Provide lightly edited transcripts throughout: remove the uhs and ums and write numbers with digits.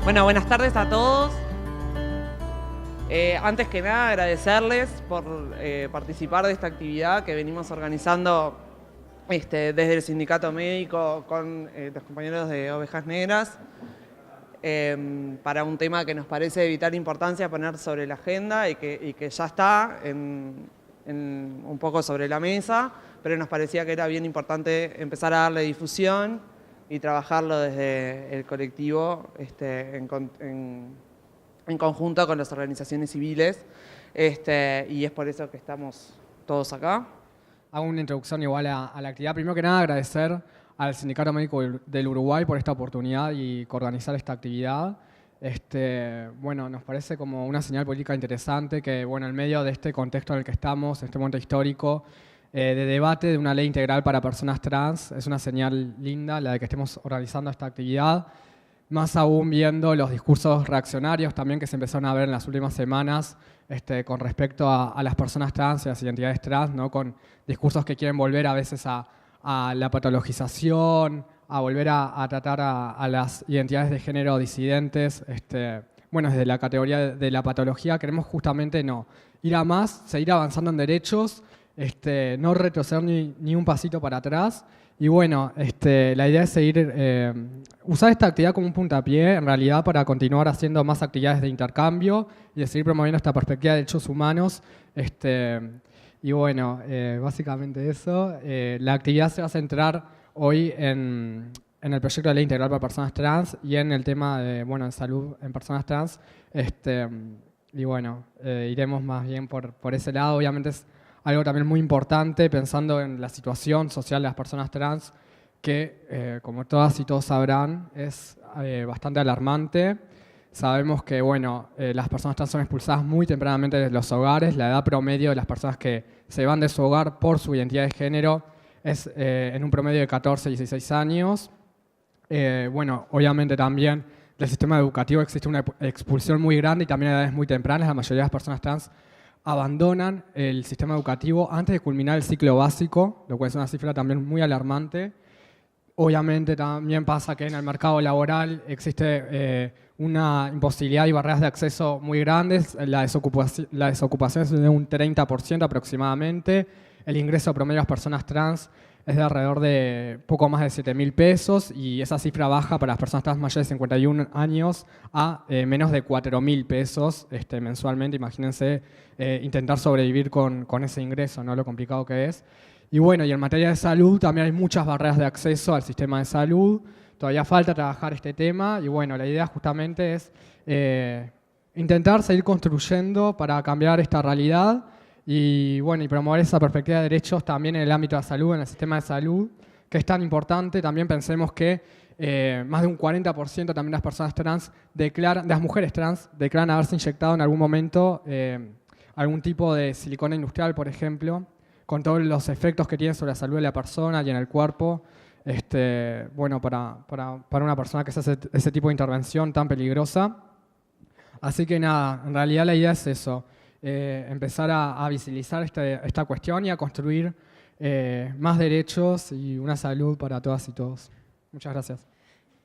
Bueno, buenas tardes a todos. Antes que nada, agradecerles por participar de esta actividad que venimos organizando desde el Sindicato Médico con los compañeros de Ovejas Negras para un tema que nos parece de vital importancia poner sobre la agenda y que ya está un poco sobre la mesa, pero nos parecía que era bien importante empezar a darle difusión y trabajarlo desde el colectivo en conjunto con las organizaciones civiles, y es por eso que estamos todos acá. Hago una introducción igual a la actividad. Primero que nada, agradecer al Sindicato Médico del Uruguay por esta oportunidad y coorganizar esta actividad. Bueno, nos parece como una señal política interesante que, bueno, en medio de este contexto en el que estamos, en este momento histórico, de debate de una ley integral para personas trans, es una señal linda la de que estemos organizando esta actividad, más aún viendo los discursos reaccionarios también que se empezaron a ver en las últimas semanas con respecto a las personas trans y a las identidades trans, ¿no? Con discursos que quieren volver a veces a la patologización, a volver a tratar a las identidades de género disidentes. Bueno, desde la categoría de la patología queremos justamente no ir a más, seguir avanzando en derechos, no retroceder ni un pasito para atrás. Y bueno, la idea es seguir, usar esta actividad como un puntapié en realidad para continuar haciendo más actividades de intercambio y de seguir promoviendo esta perspectiva de derechos humanos. Y bueno, básicamente eso. La actividad se va a centrar hoy en el proyecto de ley integral para personas trans y en el tema de salud en personas trans. Y bueno, iremos más bien por ese lado. Obviamente es algo también muy importante pensando en la situación social de las personas trans que, como todas y todos sabrán, es bastante alarmante. Sabemos que las personas trans son expulsadas muy tempranamente de los hogares. La edad promedio de las personas que se van de su hogar por su identidad de género es en un promedio de 14, 16 años. Obviamente también del sistema educativo existe una expulsión muy grande y también a edades muy tempranas. La mayoría de las personas trans abandonan el sistema educativo antes de culminar el ciclo básico, lo cual es una cifra también muy alarmante. Obviamente también pasa que en el mercado laboral existe una imposibilidad y barreras de acceso muy grandes. La desocupación es de un 30% aproximadamente. El ingreso promedio de las personas trans es de alrededor de poco más de 7.000 pesos y esa cifra baja para las personas trans mayores de 51 años a menos de 4.000 pesos mensualmente. Imagínense intentar sobrevivir con ese ingreso, ¿no? Lo complicado que es. Y bueno, y en materia de salud también hay muchas barreras de acceso al sistema de salud. Todavía falta trabajar este tema y bueno, la idea justamente es intentar seguir construyendo para cambiar esta realidad y promover esa perspectiva de derechos también en el ámbito de la salud, en el sistema de salud, que es tan importante. También pensemos que más de un 40% también de las personas trans de las mujeres trans declaran haberse inyectado en algún momento algún tipo de silicona industrial, por ejemplo, con todos los efectos que tiene sobre la salud de la persona y en el cuerpo. Para una persona que se hace ese tipo de intervención tan peligrosa. Así que nada, en realidad la idea es eso, empezar a visibilizar esta cuestión y a construir más derechos y una salud para todas y todos. Muchas gracias.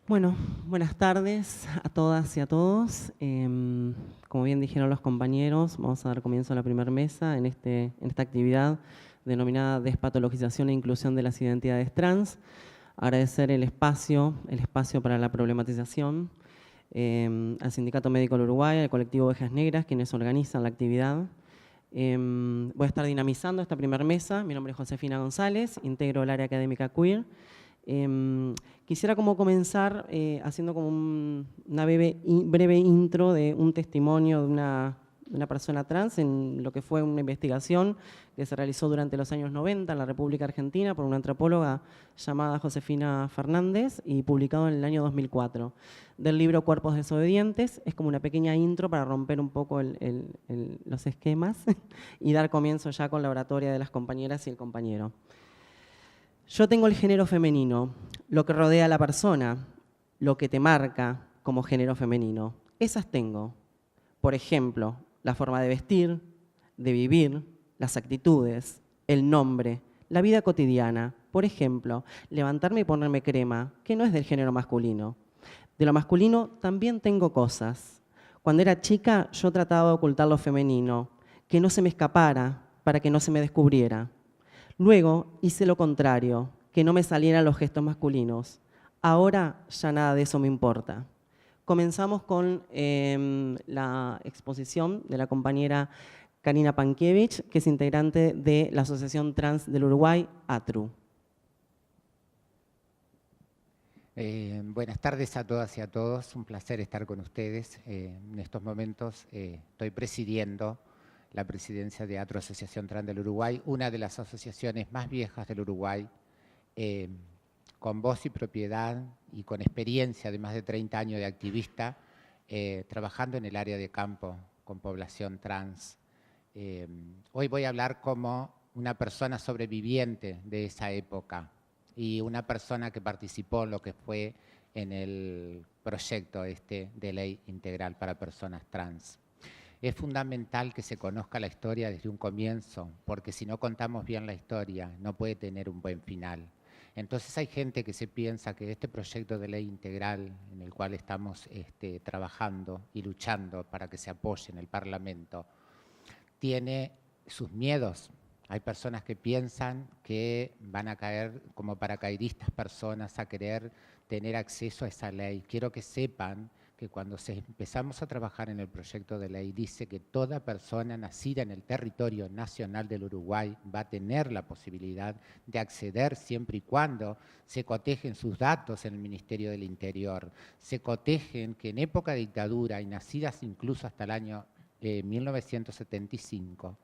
Bueno, buenas tardes a todas y a todos. Como bien dijeron los compañeros, vamos a dar comienzo a la primera mesa en esta actividad denominada Despatologización e Inclusión de las Identidades Trans. Agradecer el espacio para la problematización al Sindicato Médico del Uruguay, al colectivo Ovejas Negras, quienes organizan la actividad. Voy a estar dinamizando esta primera mesa. Mi nombre es Josefina González, integro el área académica queer. Quisiera comenzar haciendo una breve intro de un testimonio de una persona trans en lo que fue una investigación que se realizó durante los años 90 en la República Argentina por una antropóloga llamada Josefina Fernández y publicado en el año 2004. Del libro Cuerpos desobedientes, es como una pequeña intro para romper un poco los esquemas y dar comienzo ya con la oratoria de las compañeras y el compañero. Yo tengo el género femenino, lo que rodea a la persona, lo que te marca como género femenino. Esas tengo. Por ejemplo, la forma de vestir, de vivir, las actitudes, el nombre, la vida cotidiana. Por ejemplo, levantarme y ponerme crema, que no es del género masculino. De lo masculino también tengo cosas. Cuando era chica yo trataba de ocultar lo femenino, que no se me escapara para que no se me descubriera. Luego hice lo contrario, que no me salieran los gestos masculinos. Ahora ya nada de eso me importa. Comenzamos con la exposición de la compañera Karina Pankiewicz, que es integrante de la Asociación Trans del Uruguay, ATRU. Buenas tardes a todas y a todos, un placer estar con ustedes. En estos momentos estoy presidiendo la presidencia de ATRU, Asociación Trans del Uruguay, una de las asociaciones más viejas del Uruguay, con voz y propiedad y con experiencia de más de 30 años de activista, trabajando en el área de campo con población trans. Hoy voy a hablar como una persona sobreviviente de esa época y una persona que participó en lo que fue en el proyecto de ley integral para personas trans. Es fundamental que se conozca la historia desde un comienzo, porque si no contamos bien la historia, no puede tener un buen final. Entonces hay gente que se piensa que este proyecto de ley integral en el cual estamos trabajando y luchando para que se apoye en el Parlamento, tiene sus miedos. Hay personas que piensan que van a caer como paracaidistas personas a querer tener acceso a esa ley. Quiero que sepan que cuando empezamos a trabajar en el proyecto de ley, dice que toda persona nacida en el territorio nacional del Uruguay va a tener la posibilidad de acceder siempre y cuando se cotejen sus datos en el Ministerio del Interior, se cotejen que en época de dictadura y nacidas incluso hasta el año 1975,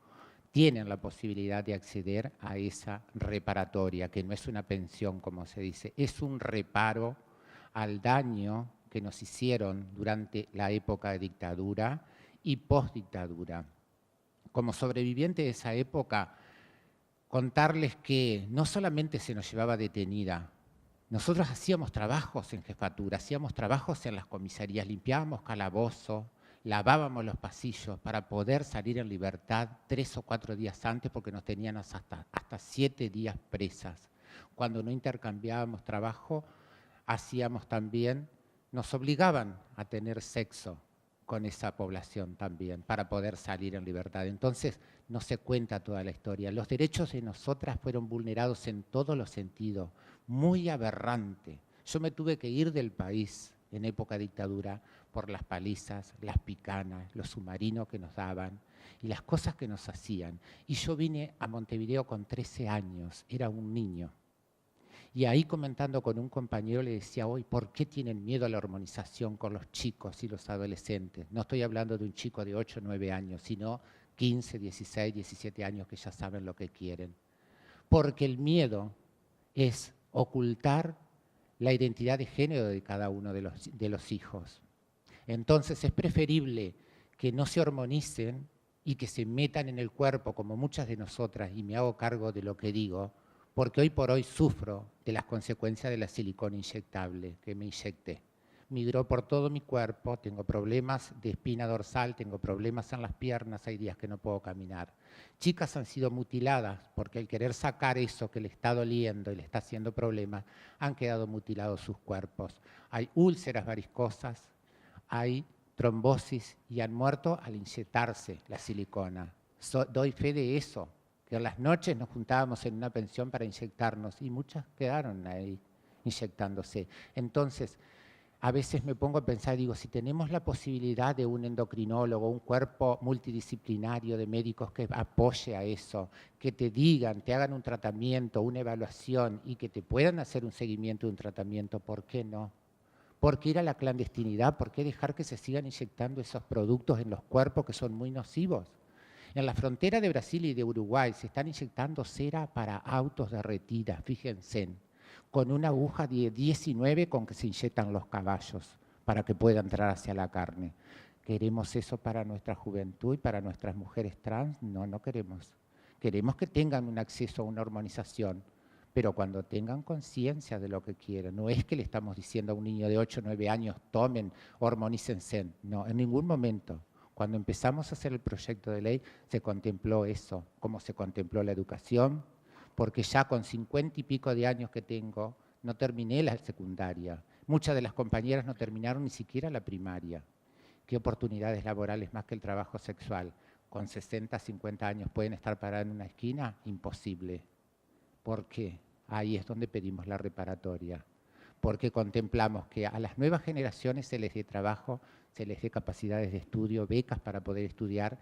tienen la posibilidad de acceder a esa reparatoria, que no es una pensión, como se dice, es un reparo al daño que nos hicieron durante la época de dictadura y postdictadura. Como sobreviviente de esa época, contarles que no solamente se nos llevaba detenida, nosotros hacíamos trabajos en jefatura, hacíamos trabajos en las comisarías, limpiábamos calabozos, lavábamos los pasillos para poder salir en libertad 3 o 4 días antes porque nos tenían hasta 7 días presas. Cuando no intercambiábamos trabajo, hacíamos también, nos obligaban a tener sexo con esa población también para poder salir en libertad. Entonces no se cuenta toda la historia. Los derechos de nosotras fueron vulnerados en todos los sentidos, muy aberrante. Yo me tuve que ir del país en época de dictadura por las palizas, las picanas, los submarinos que nos daban y las cosas que nos hacían. Y yo vine a Montevideo con 13 años, era un niño. Y ahí comentando con un compañero le decía hoy, ¿por qué tienen miedo a la hormonización con los chicos y los adolescentes? No estoy hablando de un chico de 8 o 9 años, sino 15, 16, 17 años que ya saben lo que quieren. Porque el miedo es ocultar la identidad de género de cada uno de los hijos. Entonces es preferible que no se hormonicen y que se metan en el cuerpo como muchas de nosotras, y me hago cargo de lo que digo, porque hoy por hoy sufro de las consecuencias de la silicona inyectable que me inyecté. Migró por todo mi cuerpo, tengo problemas de espina dorsal, tengo problemas en las piernas, hay días que no puedo caminar. Chicas han sido mutiladas porque al querer sacar eso que le está doliendo y le está haciendo problemas, han quedado mutilados sus cuerpos. Hay úlceras variscosas, hay trombosis y han muerto al inyectarse la silicona. Doy fe de eso, que en las noches nos juntábamos en una pensión para inyectarnos y muchas quedaron ahí inyectándose. Entonces, a veces me pongo a pensar, digo, si tenemos la posibilidad de un endocrinólogo, un cuerpo multidisciplinario de médicos que apoye a eso, que te digan, te hagan un tratamiento, una evaluación y que te puedan hacer un seguimiento de un tratamiento, ¿por qué no? ¿Por qué ir a la clandestinidad? ¿Por qué dejar que se sigan inyectando esos productos en los cuerpos que son muy nocivos? En la frontera de Brasil y de Uruguay se están inyectando cera para autos derretidas, fíjense, con una aguja de 19 con que se inyectan los caballos para que pueda entrar hacia la carne. ¿Queremos eso para nuestra juventud y para nuestras mujeres trans? No, no queremos. Queremos que tengan un acceso a una hormonización, pero cuando tengan conciencia de lo que quieren. No es que le estamos diciendo a un niño de 8 o 9 años, tomen, hormonícense. No, en ningún momento. Cuando empezamos a hacer el proyecto de ley, se contempló eso, como se contempló la educación, porque ya con 50 y pico de años que tengo, no terminé la secundaria. Muchas de las compañeras no terminaron ni siquiera la primaria. ¿Qué oportunidades laborales más que el trabajo sexual? Con 60, 50 años pueden estar paradas en una esquina, imposible. ¿Por qué? Ahí es donde pedimos la reparatoria. Porque contemplamos que a las nuevas generaciones se les dé trabajo, se les dé capacidades de estudio, becas para poder estudiar,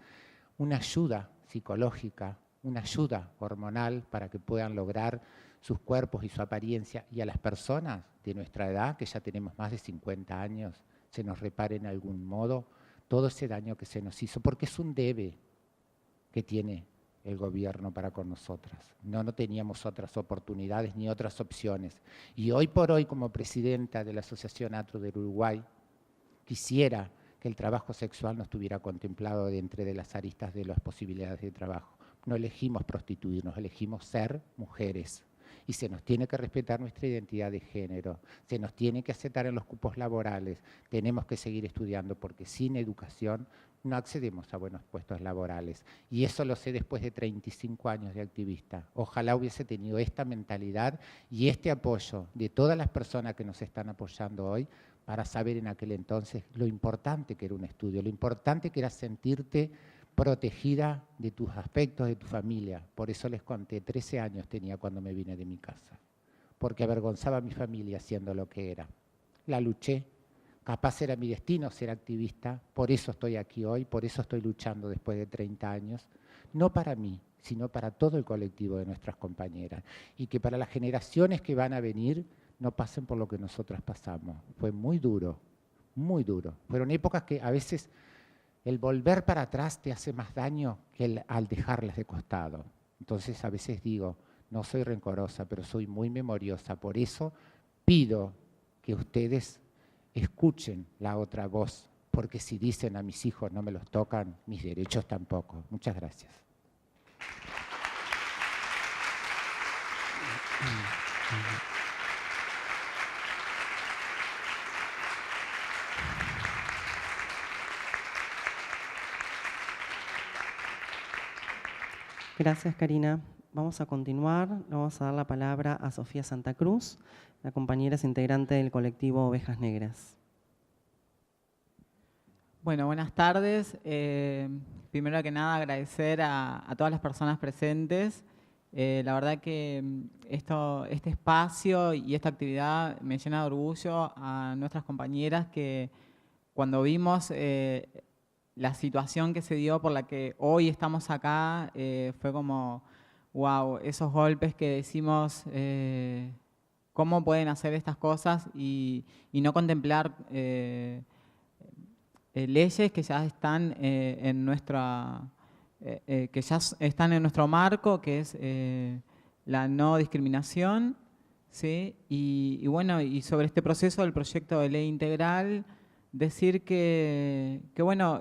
una ayuda psicológica, una ayuda hormonal para que puedan lograr sus cuerpos y su apariencia, y a las personas de nuestra edad, que ya tenemos más de 50 años, se nos repare en algún modo todo ese daño que se nos hizo, porque es un debe que tiene el gobierno para con nosotras. No teníamos otras oportunidades ni otras opciones. Y hoy por hoy, como presidenta de la Asociación ATRO del Uruguay, quisiera que el trabajo sexual no estuviera contemplado dentro de las aristas de las posibilidades de trabajo. No elegimos prostituirnos, elegimos ser mujeres. Y se nos tiene que respetar nuestra identidad de género, se nos tiene que aceptar en los cupos laborales, tenemos que seguir estudiando porque sin educación no accedemos a buenos puestos laborales. Y eso lo sé después de 35 años de activista. Ojalá hubiese tenido esta mentalidad y este apoyo de todas las personas que nos están apoyando hoy para saber en aquel entonces lo importante que era un estudio, lo importante que era sentirte protegida de tus aspectos, de tu familia. Por eso les conté, 13 años tenía cuando me vine de mi casa, porque avergonzaba a mi familia siendo lo que era. La luché, capaz era mi destino ser activista, por eso estoy aquí hoy, por eso estoy luchando después de 30 años, no para mí, sino para todo el colectivo de nuestras compañeras, y que para las generaciones que van a venir no pasen por lo que nosotras pasamos. Fue muy duro, muy duro. Fueron épocas que a veces el volver para atrás te hace más daño que al dejarlas de costado. Entonces a veces digo, no soy rencorosa, pero soy muy memoriosa. Por eso pido que ustedes escuchen la otra voz, porque si dicen a mis hijos no me los tocan, mis derechos tampoco. Muchas gracias. Gracias, Karina. Vamos a continuar. Le vamos a dar la palabra a Sofía Santa Cruz. La compañera es integrante del colectivo Ovejas Negras. Bueno, buenas tardes. Primero que nada, agradecer a todas las personas presentes. La verdad que este espacio y esta actividad me llena de orgullo a nuestras compañeras que cuando vimos la situación que se dio por la que hoy estamos acá, fue como, wow, esos golpes que decimos, cómo pueden hacer estas cosas y no contemplar leyes que ya están en nuestro marco, que es la no discriminación, ¿sí? Y bueno, y sobre este proceso del proyecto de ley integral, decir que bueno,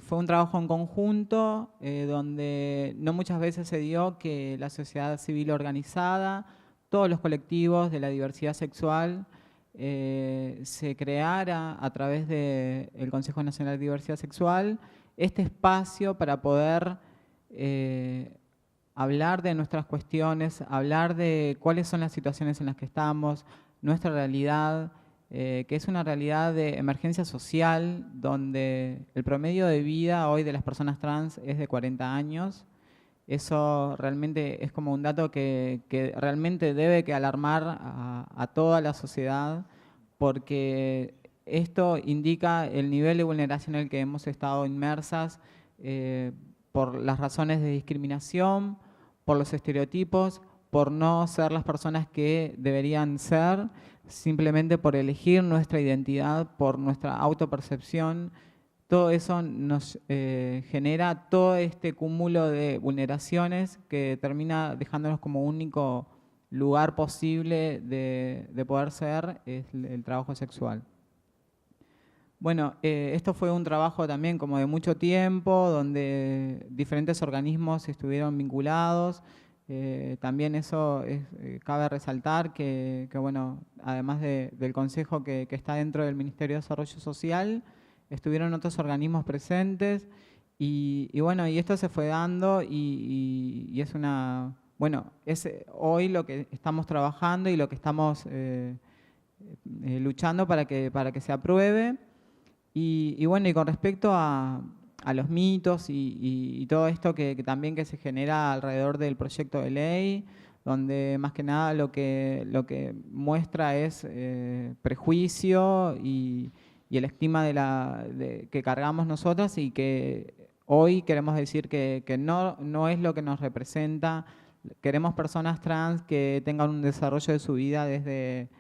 fue un trabajo en conjunto donde no muchas veces se dio que la sociedad civil organizada, todos los colectivos de la diversidad sexual se creara a través del Consejo Nacional de Diversidad Sexual este espacio para poder hablar de nuestras cuestiones, hablar de cuáles son las situaciones en las que estamos, nuestra realidad, que es una realidad de emergencia social, donde el promedio de vida hoy de las personas trans es de 40 años. Eso realmente es como un dato que realmente debe que alarmar a toda la sociedad, porque esto indica el nivel de vulneración en el que hemos estado inmersas por las razones de discriminación, por los estereotipos, por no ser las personas que deberían ser, simplemente por elegir nuestra identidad, por nuestra autopercepción. Todo eso nos genera todo este cúmulo de vulneraciones que termina dejándonos como único lugar posible de poder ser el trabajo sexual. Bueno, esto fue un trabajo también como de mucho tiempo, donde diferentes organismos estuvieron vinculados. También eso cabe resaltar que bueno, además del consejo que está dentro del Ministerio de Desarrollo Social, estuvieron otros organismos presentes y bueno, y esto se fue dando y es una, bueno, es hoy lo que estamos trabajando y lo que estamos luchando para que se apruebe. Y bueno, y con respecto a los mitos y todo esto que también que se genera alrededor del proyecto de ley, donde más que nada lo que muestra es prejuicio y el estigma que cargamos nosotras, y que hoy queremos decir que no es lo que nos representa. Queremos personas trans que tengan un desarrollo de su vida desde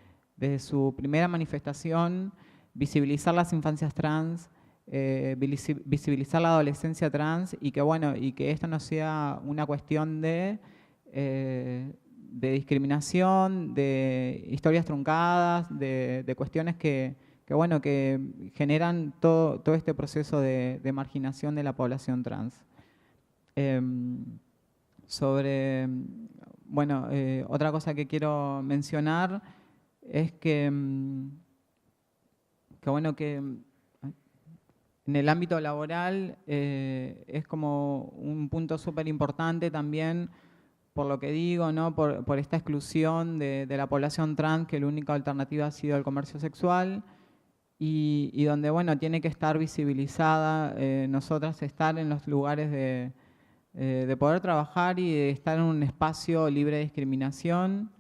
su primera manifestación, visibilizar las infancias trans, visibilizar la adolescencia trans, y que bueno, y que esto no sea una cuestión de discriminación, de historias truncadas, de cuestiones que bueno, que generan todo este proceso de marginación de la población trans. Bueno, otra cosa que quiero mencionar es que bueno, que en el ámbito laboral es como un punto súper importante también, por lo que digo, ¿no? Por esta exclusión de la población trans, que la única alternativa ha sido el comercio sexual, y donde, bueno, tiene que estar visibilizada, nosotras estar en los lugares de poder trabajar y de estar en un espacio libre de discriminación.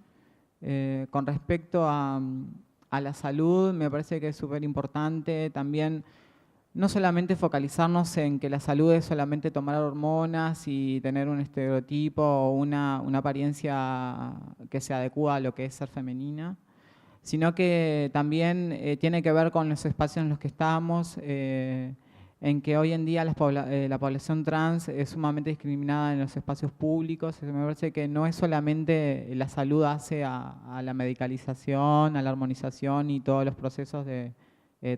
Con respecto a la salud, me parece que es súper importante también no solamente focalizarnos en que la salud es solamente tomar hormonas y tener un estereotipo o una apariencia que se adecua a lo que es ser femenina, sino que también tiene que ver con los espacios en los que estamos, en que hoy en día la población trans es sumamente discriminada en los espacios públicos. Me parece que no es solamente la salud hace a la medicalización, a la armonización y todos los procesos de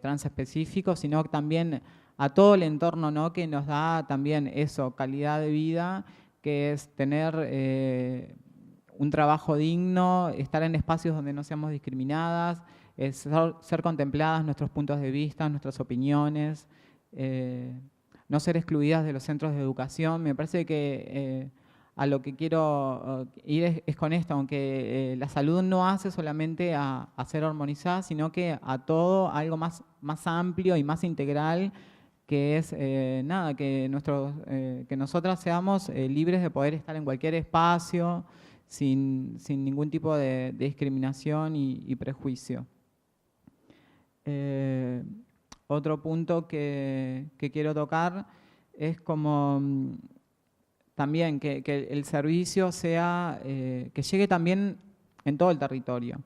trans específicos, sino también a todo el entorno, ¿no? Que nos da también eso, calidad de vida, que es tener un trabajo digno, estar en espacios donde no seamos discriminadas, ser contempladas nuestros puntos de vista, nuestras opiniones, no ser excluidas de los centros de educación. Me parece que a lo que quiero ir es con esto, aunque la salud no hace solamente a ser hormonizada, sino que a todo algo más amplio y más integral, que es nada, que nosotras seamos libres de poder estar en cualquier espacio sin ningún tipo de discriminación y prejuicio. Otro punto que quiero tocar es como también que el servicio sea, que llegue también en todo el territorio.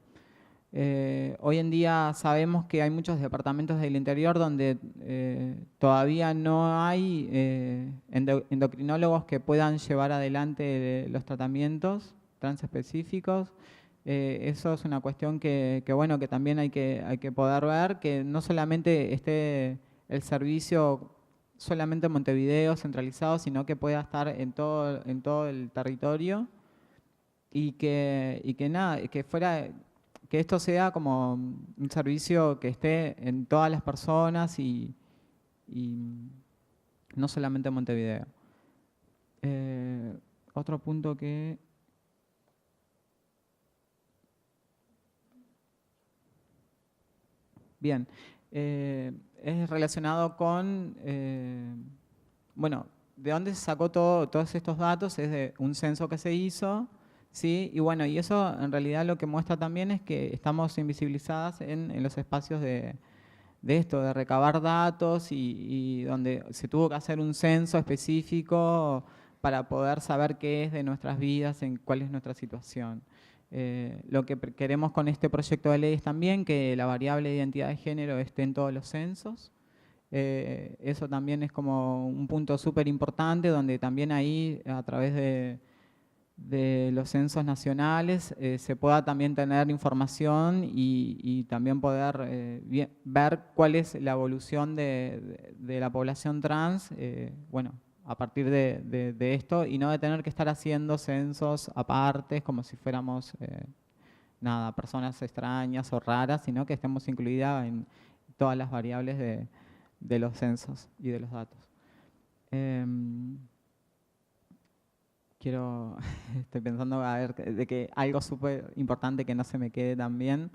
Hoy en día sabemos que hay muchos departamentos del interior donde todavía no hay endocrinólogos que puedan llevar adelante los tratamientos trans específicos. Eso es una cuestión que bueno, que también hay que poder ver, que no solamente esté el servicio solamente en Montevideo centralizado, sino que pueda estar en todo el territorio, y que nada, que esto sea como un servicio que esté en todas las personas y no solamente en Montevideo. Otro punto que... Bien, es relacionado con, bueno, ¿de dónde se sacó todos estos datos? Es de un censo que se hizo, ¿sí? Y bueno, y eso en realidad lo que muestra también es que estamos invisibilizadas en los espacios de esto, de recabar datos, y donde se tuvo que hacer un censo específico para poder saber qué es de nuestras vidas, en cuál es nuestra situación. Lo que queremos con este proyecto de ley es también que la variable de identidad de género esté en todos los censos. Eso también es como un punto súper importante, donde también ahí, a través de los censos nacionales, se pueda también tener información y también poder ver cuál es la evolución de la población trans, bueno, a partir de esto, y no de tener que estar haciendo censos aparte como si fuéramos nada, personas extrañas o raras, sino que estemos incluidas en todas las variables de los censos y de los datos. Estoy pensando a ver de que algo súper importante que no se me quede también,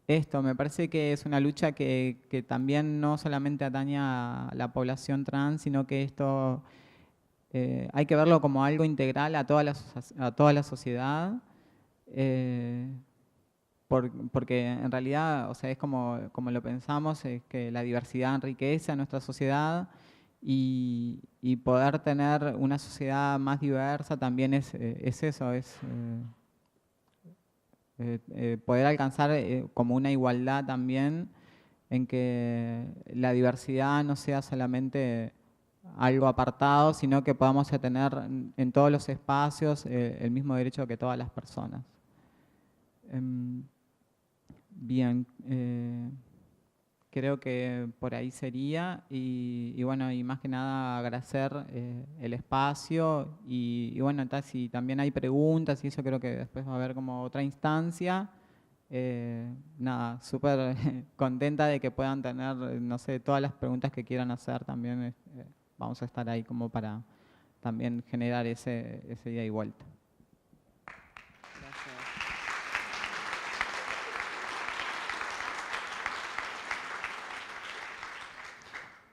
Esto me parece que es una lucha que también no solamente atañe a la población trans, sino que esto hay que verlo como algo integral a toda la sociedad, porque en realidad, o sea, es como lo pensamos, es que la diversidad enriquece a nuestra sociedad y poder tener una sociedad más diversa también es eso, es poder alcanzar como una igualdad también en que la diversidad no sea solamente algo apartado, sino que podamos tener en todos los espacios el mismo derecho que todas las personas. Bien, creo que por ahí sería y bueno, y más que nada agradecer el espacio y bueno, si también hay preguntas y eso creo que después va a haber como otra instancia. Nada, súper contenta de que puedan tener, no sé, todas las preguntas que quieran hacer también. Vamos a estar ahí como para también generar ese ida y vuelta.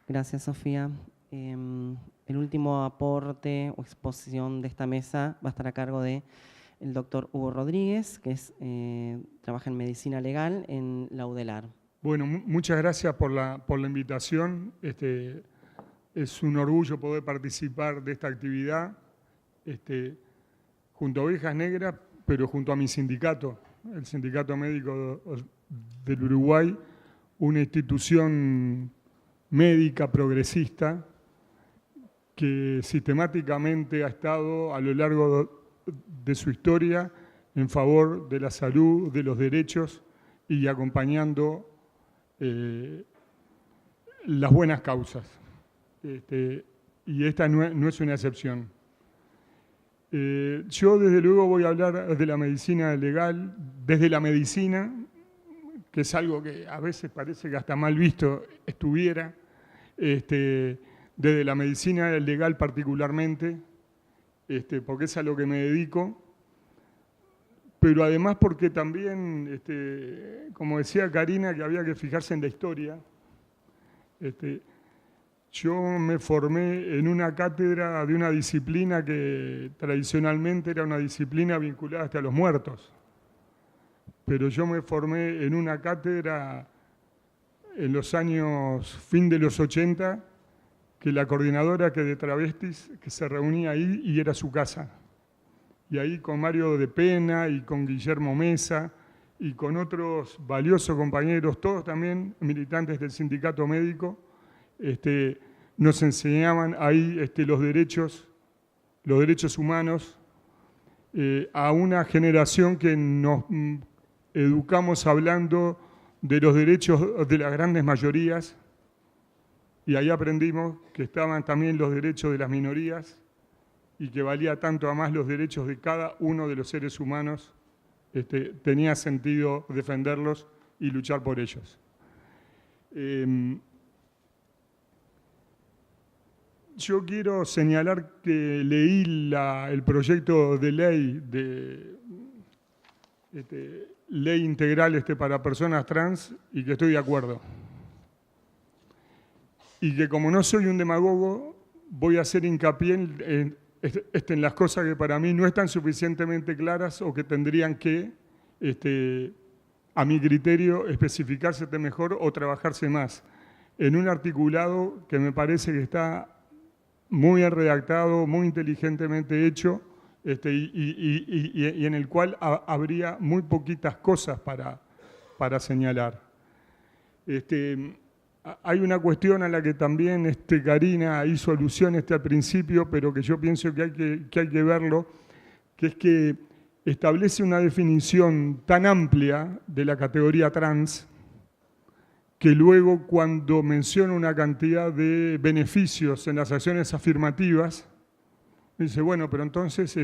Gracias, Sofía. El último aporte o exposición de esta mesa va a estar a cargo del doctor Hugo Rodríguez, que trabaja en medicina legal en la UDELAR. Bueno, muchas gracias por la invitación. Es un orgullo poder participar de esta actividad junto a Ovejas Negras, pero junto a mi sindicato, el Sindicato Médico del Uruguay, una institución médica progresista que sistemáticamente ha estado a lo largo de su historia en favor de la salud, de los derechos y acompañando las buenas causas. Y esta no es una excepción. Yo desde luego voy a hablar de la medicina legal, desde la medicina, que es algo que a veces parece que hasta mal visto estuviera, desde la medicina legal particularmente, porque es a lo que me dedico, pero además porque también, como decía Karina, que había que fijarse en la historia. Yo me formé en una cátedra de una disciplina que tradicionalmente era una disciplina vinculada hasta a los muertos. Pero yo me formé en una cátedra en los años, fin de los 80, que la coordinadora de travestis, que se reunía ahí y era su casa. Y ahí con Mario de Pena y con Guillermo Mesa y con otros valiosos compañeros, todos también militantes del sindicato médico, nos enseñaban ahí los derechos humanos a una generación que nos educamos hablando de los derechos de las grandes mayorías y ahí aprendimos que estaban también los derechos de las minorías y que valía tanto a más los derechos de cada uno de los seres humanos, tenía sentido defenderlos y luchar por ellos. Yo quiero señalar que leí el proyecto de ley ley integral para personas trans y que estoy de acuerdo. Y que como no soy un demagogo, voy a hacer hincapié en las cosas que para mí no están suficientemente claras o que tendrían que, a mi criterio, especificarse mejor o trabajarse más. En un articulado que me parece que está muy bien redactado, muy inteligentemente hecho, y en el cual habría muy poquitas cosas para señalar. Hay una cuestión a la que también Karina hizo alusión al principio, pero que yo pienso que hay que verlo, que es que establece una definición tan amplia de la categoría trans, que luego cuando menciona una cantidad de beneficios en las acciones afirmativas, dice, bueno, pero entonces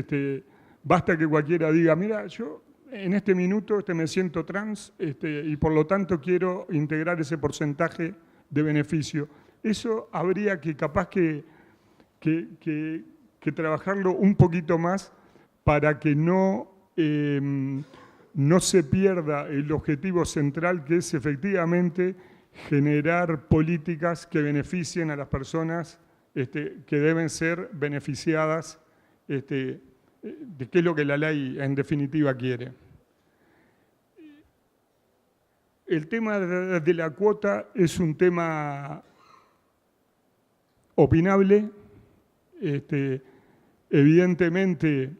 basta que cualquiera diga, mira, yo en este minuto me siento trans y por lo tanto quiero integrar ese porcentaje de beneficio. Eso habría que capaz que trabajarlo un poquito más para que no no se pierda el objetivo central, que es efectivamente generar políticas que beneficien a las personas que deben ser beneficiadas, de qué es lo que la ley en definitiva quiere. El tema de la cuota es un tema opinable. Evidentemente,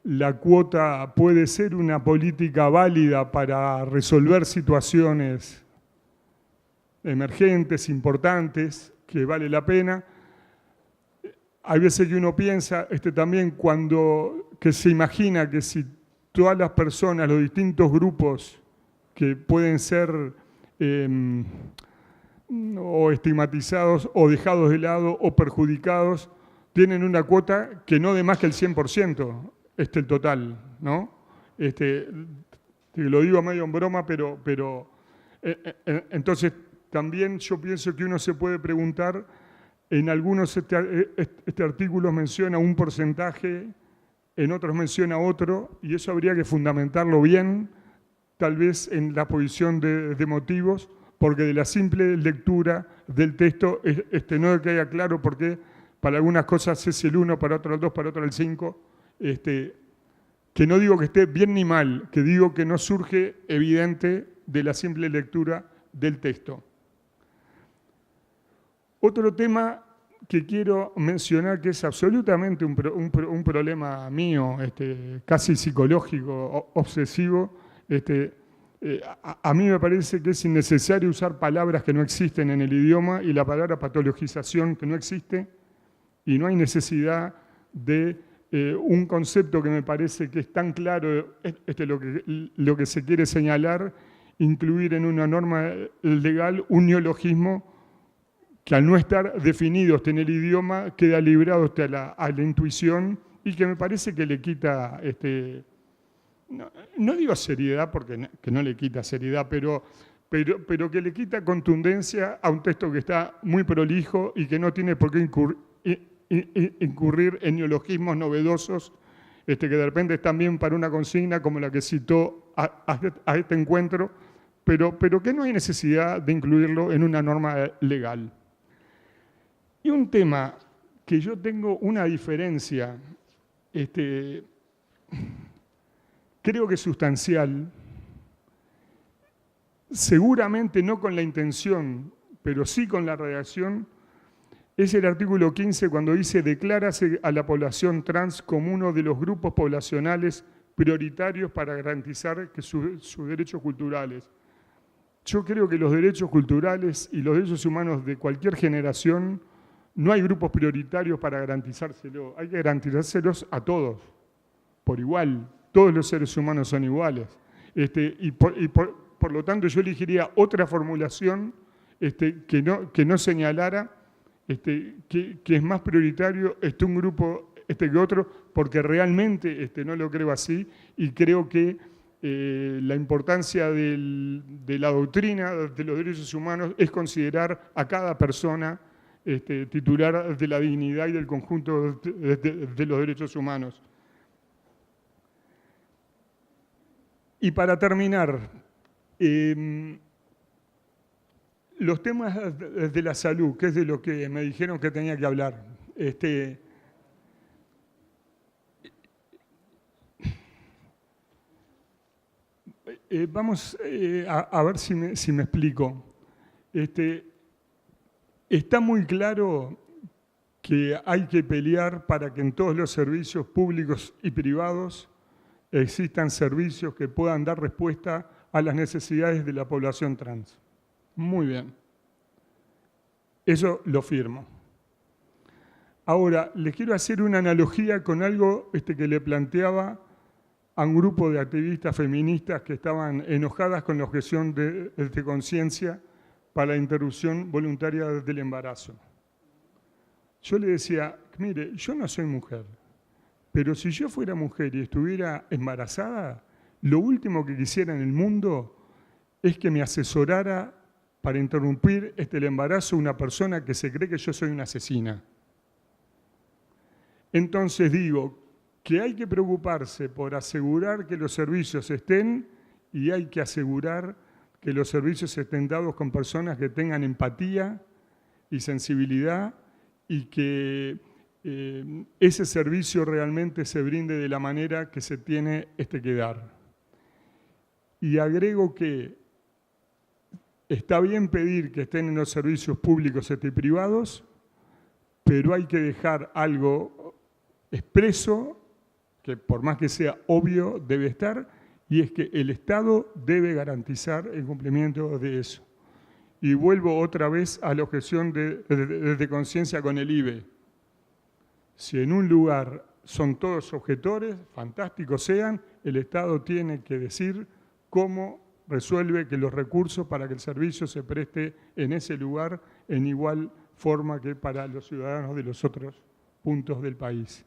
la cuota puede ser una política válida para resolver situaciones emergentes, importantes, que vale la pena. Hay veces que uno piensa también que se imagina que si todas las personas, los distintos grupos que pueden ser o estigmatizados o dejados de lado o perjudicados, tienen una cuota que no de más que el 100%, el total, ¿no? Lo digo medio en broma, pero entonces también yo pienso que uno se puede preguntar, en algunos este artículo menciona un porcentaje, en otros menciona otro, y eso habría que fundamentarlo bien, tal vez en la posición de motivos, porque de la simple lectura del texto no queda claro por qué para algunas cosas es el 1, para otras el 2, para otras el 5, que no digo que esté bien ni mal, que digo que no surge evidente de la simple lectura del texto. Otro tema que quiero mencionar, que es absolutamente un problema mío, casi psicológico, obsesivo, a mí me parece que es innecesario usar palabras que no existen en el idioma y la palabra patologización que no existe, y no hay necesidad de un concepto que me parece que es tan claro, lo que se quiere señalar, incluir en una norma legal un neologismo que al no estar definido en el idioma queda librado a la intuición y que me parece que le quita, no digo seriedad porque que no le quita seriedad, pero que le quita contundencia a un texto que está muy prolijo y que no tiene por qué incurrir en neologismos novedosos que de repente están bien para una consigna como la que citó a este encuentro, pero que no hay necesidad de incluirlo en una norma legal. Y un tema que yo tengo una diferencia, creo que sustancial, seguramente no con la intención, pero sí con la redacción, es el artículo 15 cuando dice: declárase a la población trans como uno de los grupos poblacionales prioritarios para garantizar que sus derechos culturales. Yo creo que los derechos culturales y los derechos humanos de cualquier generación, no hay grupos prioritarios para garantizárselo, hay que garantizárselos a todos, por igual. Todos los seres humanos son iguales. Por lo tanto, yo elegiría otra formulación que no señalara que es más prioritario un grupo que otro, porque realmente no lo creo así, y creo que la importancia de la doctrina de los derechos humanos es considerar a cada persona titular de la dignidad y del conjunto de los derechos humanos. Y para terminar, los temas de la salud, que es de lo que me dijeron que tenía que hablar. Vamos a ver si me explico. Está muy claro que hay que pelear para que en todos los servicios públicos y privados existan servicios que puedan dar respuesta a las necesidades de la población trans. Muy bien. Eso lo firmo. Ahora, les quiero hacer una analogía con algo que le planteaba a un grupo de activistas feministas que estaban enojadas con la objeción de conciencia para la interrupción voluntaria del embarazo. Yo le decía, mire, yo no soy mujer, pero si yo fuera mujer y estuviera embarazada, lo último que quisiera en el mundo es que me asesorara para interrumpir el embarazo una persona que se cree que yo soy una asesina. Entonces digo, que hay que preocuparse por asegurar que los servicios estén y hay que asegurar que los servicios estén dados con personas que tengan empatía y sensibilidad y que ese servicio realmente se brinde de la manera que se tiene que dar. Y agrego que está bien pedir que estén en los servicios públicos y privados, pero hay que dejar algo expreso, que por más que sea obvio, debe estar, y es que el Estado debe garantizar el cumplimiento de eso. Y vuelvo otra vez a la objeción de conciencia con el IBE. Si en un lugar son todos objetores, fantásticos sean, el Estado tiene que decir cómo resuelve que los recursos para que el servicio se preste en ese lugar en igual forma que para los ciudadanos de los otros puntos del país.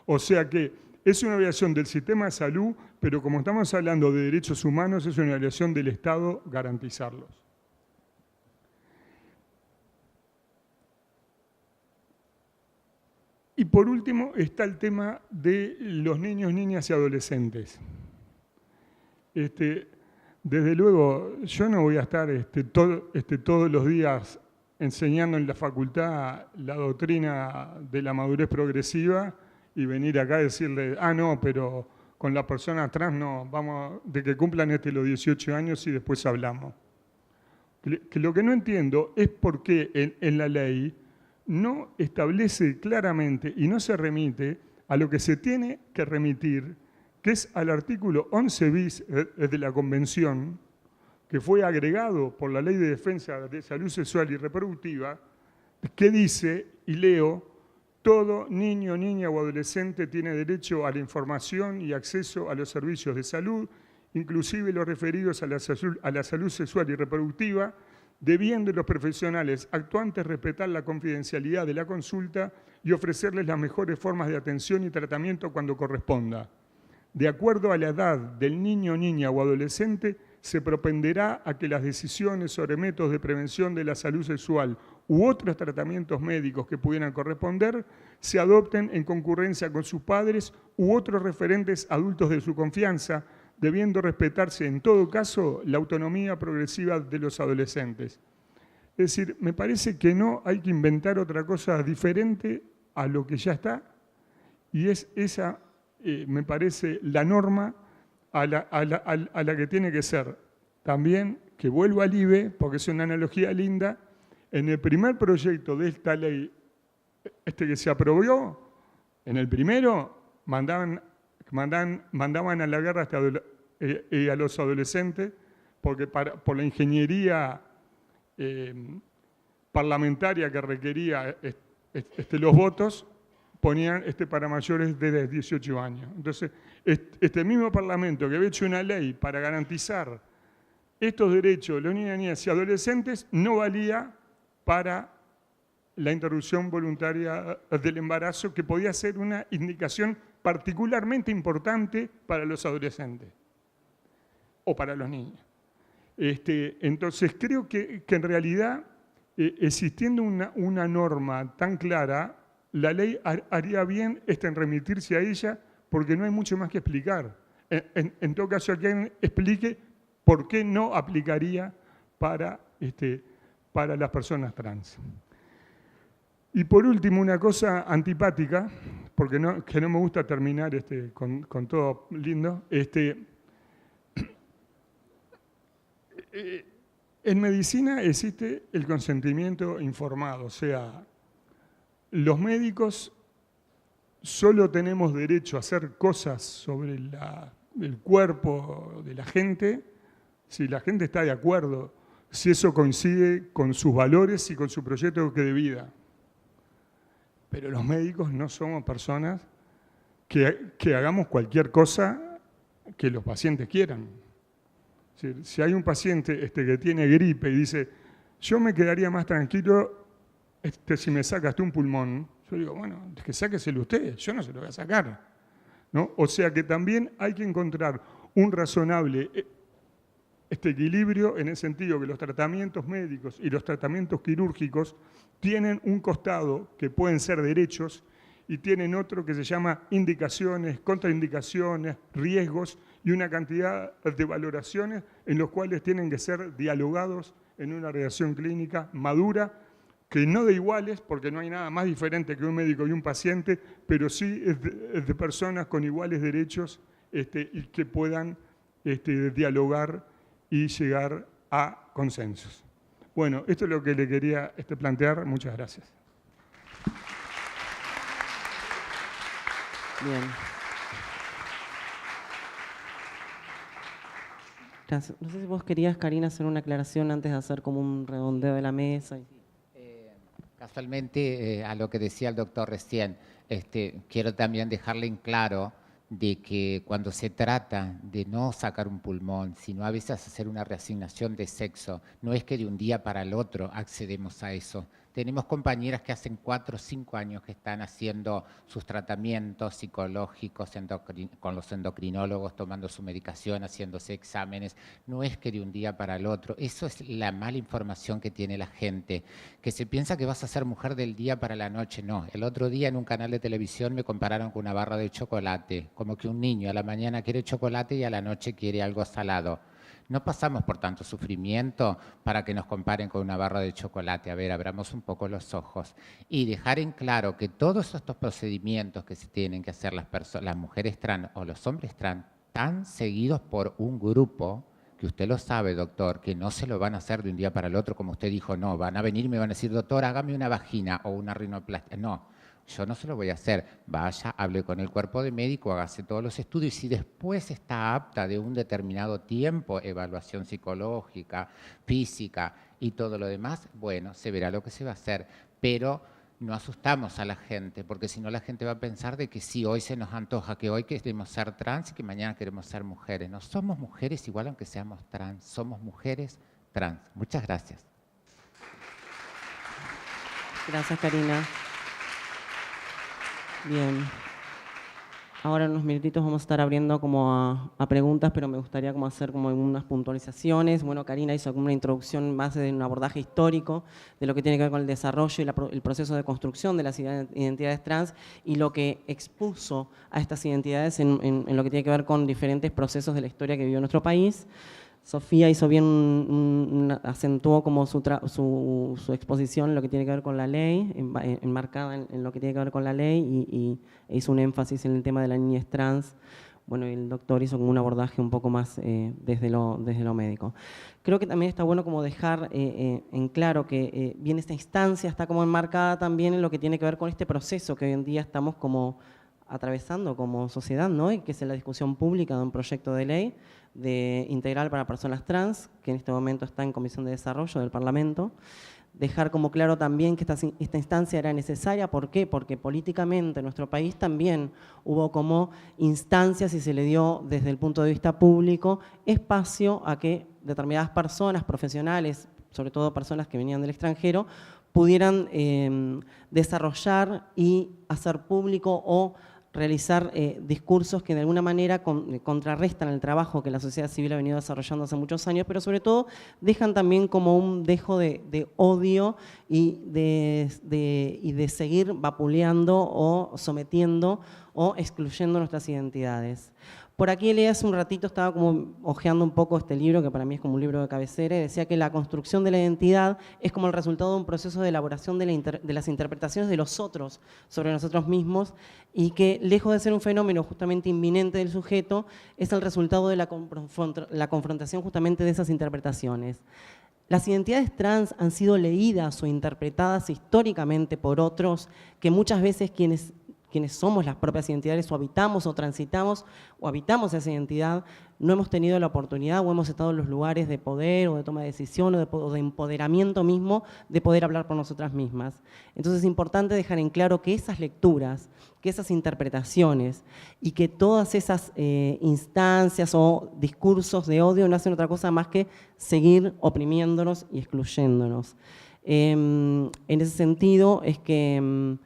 O sea que es una violación del sistema de salud, pero como estamos hablando de derechos humanos, es una violación del Estado garantizarlos. Y por último está el tema de los niños, niñas y adolescentes. Desde luego, yo no voy a estar todos los días enseñando en la facultad la doctrina de la madurez progresiva y venir acá a decirle, no, pero con las personas trans no, vamos, de que cumplan los 18 años y después hablamos. Que lo que no entiendo es por qué en la ley no establece claramente y no se remite a lo que se tiene que remitir, que es al artículo 11 bis de la Convención, que fue agregado por la Ley de Defensa de Salud Sexual y Reproductiva, que dice, y leo, todo niño, niña o adolescente tiene derecho a la información y acceso a los servicios de salud, inclusive los referidos a la salud sexual y reproductiva, debiendo los profesionales actuantes respetar la confidencialidad de la consulta y ofrecerles las mejores formas de atención y tratamiento cuando corresponda. De acuerdo a la edad del niño, niña o adolescente, se propenderá a que las decisiones sobre métodos de prevención de la salud sexual u otros tratamientos médicos que pudieran corresponder se adopten en concurrencia con sus padres u otros referentes adultos de su confianza, debiendo respetarse en todo caso la autonomía progresiva de los adolescentes. Es decir, me parece que no hay que inventar otra cosa diferente a lo que ya está, y es esa, me parece, la norma a la que tiene que ser. También, que vuelvo al IBE, porque es una analogía linda, en el primer proyecto de esta ley, que se aprobó, en el primero mandaban a la guerra a los adolescentes, porque por la ingeniería parlamentaria que requería los votos, ponían para mayores de 18 años. Entonces, este mismo Parlamento que había hecho una ley para garantizar estos derechos de los niños, niñas y adolescentes no valía para la interrupción voluntaria del embarazo, que podía ser una indicación particularmente importante para los adolescentes o para los niños. Entonces, creo que en realidad, existiendo una norma tan clara, la ley haría bien en remitirse a ella, porque no hay mucho más que explicar. En todo caso, alguien explique por qué no aplicaría para las personas trans. Y por último, una cosa antipática, porque que no me gusta terminar con todo lindo. En medicina existe el consentimiento informado, o sea, los médicos solo tenemos derecho a hacer cosas sobre el cuerpo de la gente si la gente está de acuerdo, si eso coincide con sus valores y con su proyecto de vida. Pero los médicos no somos personas que hagamos cualquier cosa que los pacientes quieran. Si hay un paciente que tiene gripe y dice, yo me quedaría más tranquilo si me sacaste un pulmón, yo digo, bueno, que sáqueselo usted, yo no se lo voy a sacar, ¿no? O sea que también hay que encontrar un razonable equilibrio en el sentido que los tratamientos médicos y los tratamientos quirúrgicos tienen un costado que pueden ser derechos y tienen otro que se llama indicaciones, contraindicaciones, riesgos y una cantidad de valoraciones en los cuales tienen que ser dialogados en una relación clínica madura, que no de iguales, porque no hay nada más diferente que un médico y un paciente, pero sí es de personas con iguales derechos y que puedan dialogar y llegar a consensos. Bueno, esto es lo que le quería plantear. Muchas gracias. Bien. Gracias. No sé si vos querías, Karina, hacer una aclaración antes de hacer como un redondeo de la mesa. Casualmente, a lo que decía el doctor recién, quiero también dejarle en claro de que cuando se trata de no sacar un pulmón, sino a veces hacer una reasignación de sexo, no es que de un día para el otro accedemos a eso. Tenemos compañeras que hacen 4 o 5 años que están haciendo sus tratamientos psicológicos con los endocrinólogos, tomando su medicación, haciéndose exámenes. No es que de un día para el otro. Eso es la mala información que tiene la gente, que se piensa que vas a ser mujer del día para la noche. No, el otro día en un canal de televisión me compararon con una barra de chocolate, como que un niño a la mañana quiere chocolate y a la noche quiere algo salado. No pasamos por tanto sufrimiento para que nos comparen con una barra de chocolate. A ver, abramos un poco los ojos y dejar en claro que todos estos procedimientos que se tienen que hacer las mujeres trans o los hombres trans están seguidos por un grupo que usted lo sabe, doctor, que no se lo van a hacer de un día para el otro, como usted dijo, no, van a venir y me van a decir, doctor, hágame una vagina o una rinoplastia. No. Yo no se lo voy a hacer. Vaya, hable con el cuerpo de médico, hágase todos los estudios y si después está apta de un determinado tiempo, evaluación psicológica, física y todo lo demás, bueno, se verá lo que se va a hacer. Pero no asustamos a la gente, porque si no la gente va a pensar de que sí, hoy se nos antoja, que hoy queremos ser trans y que mañana queremos ser mujeres. No somos mujeres igual aunque seamos trans, somos mujeres trans. Muchas gracias. Gracias, Karina. Bien, ahora en unos minutitos vamos a estar abriendo como a preguntas, pero me gustaría como hacer como algunas puntualizaciones. Bueno, Karina hizo como una introducción más de un abordaje histórico de lo que tiene que ver con el desarrollo y el proceso de construcción de las identidades trans y lo que expuso a estas identidades en lo que tiene que ver con diferentes procesos de la historia que vivió nuestro país. Sofía hizo bien, acentuó como su exposición en lo que tiene que ver con la ley, enmarcada en lo que tiene que ver con la ley e hizo un énfasis en el tema de la niñez trans. Bueno, el doctor hizo como un abordaje un poco más desde lo médico. Creo que también está bueno como dejar en claro que bien esta instancia está como enmarcada también en lo que tiene que ver con este proceso que hoy en día estamos como atravesando como sociedad, ¿no? Y que es la discusión pública de un proyecto de ley integral para personas trans, que en este momento está en Comisión de Desarrollo del Parlamento. Dejar como claro también que esta instancia era necesaria. ¿Por qué? Porque políticamente en nuestro país también hubo como instancias y se le dio desde el punto de vista público espacio a que determinadas personas, profesionales, sobre todo personas que venían del extranjero, pudieran desarrollar y hacer público o realizar discursos que de alguna manera contrarrestan el trabajo que la sociedad civil ha venido desarrollando hace muchos años, pero sobre todo dejan también como un dejo de odio y de seguir vapuleando o sometiendo o excluyendo nuestras identidades. Por aquí leí hace un ratito, estaba como hojeando un poco este libro, que para mí es como un libro de cabecera, y decía que la construcción de la identidad es como el resultado de un proceso de elaboración de las interpretaciones de los otros sobre nosotros mismos, y que lejos de ser un fenómeno justamente inminente del sujeto, es el resultado de la confrontación justamente de esas interpretaciones. Las identidades trans han sido leídas o interpretadas históricamente por otros, que muchas veces quienes somos las propias identidades o habitamos o transitamos o habitamos esa identidad, no hemos tenido la oportunidad o hemos estado en los lugares de poder o de toma de decisión o de empoderamiento mismo de poder hablar por nosotras mismas. Entonces es importante dejar en claro que esas lecturas, que esas interpretaciones y que todas esas instancias o discursos de odio no hacen otra cosa más que seguir oprimiéndonos y excluyéndonos. En ese sentido es que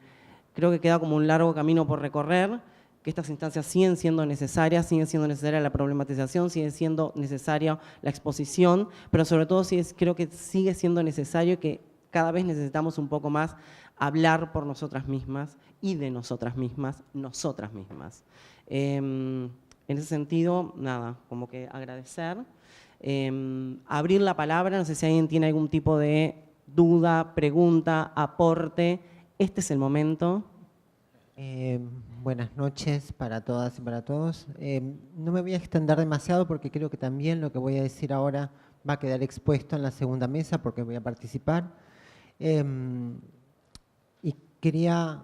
creo que queda como un largo camino por recorrer, que estas instancias siguen siendo necesarias la problematización, sigue siendo necesaria la exposición, pero sobre todo creo que sigue siendo necesario que cada vez necesitamos un poco más hablar por nosotras mismas y de nosotras mismas. En ese sentido, nada, como que agradecer, abrir la palabra, no sé si alguien tiene algún tipo de duda, pregunta, aporte. Este es el momento. Buenas noches para todas y para todos. No me voy a extender demasiado porque creo que también lo que voy a decir ahora va a quedar expuesto en la segunda mesa porque voy a participar. Y quería,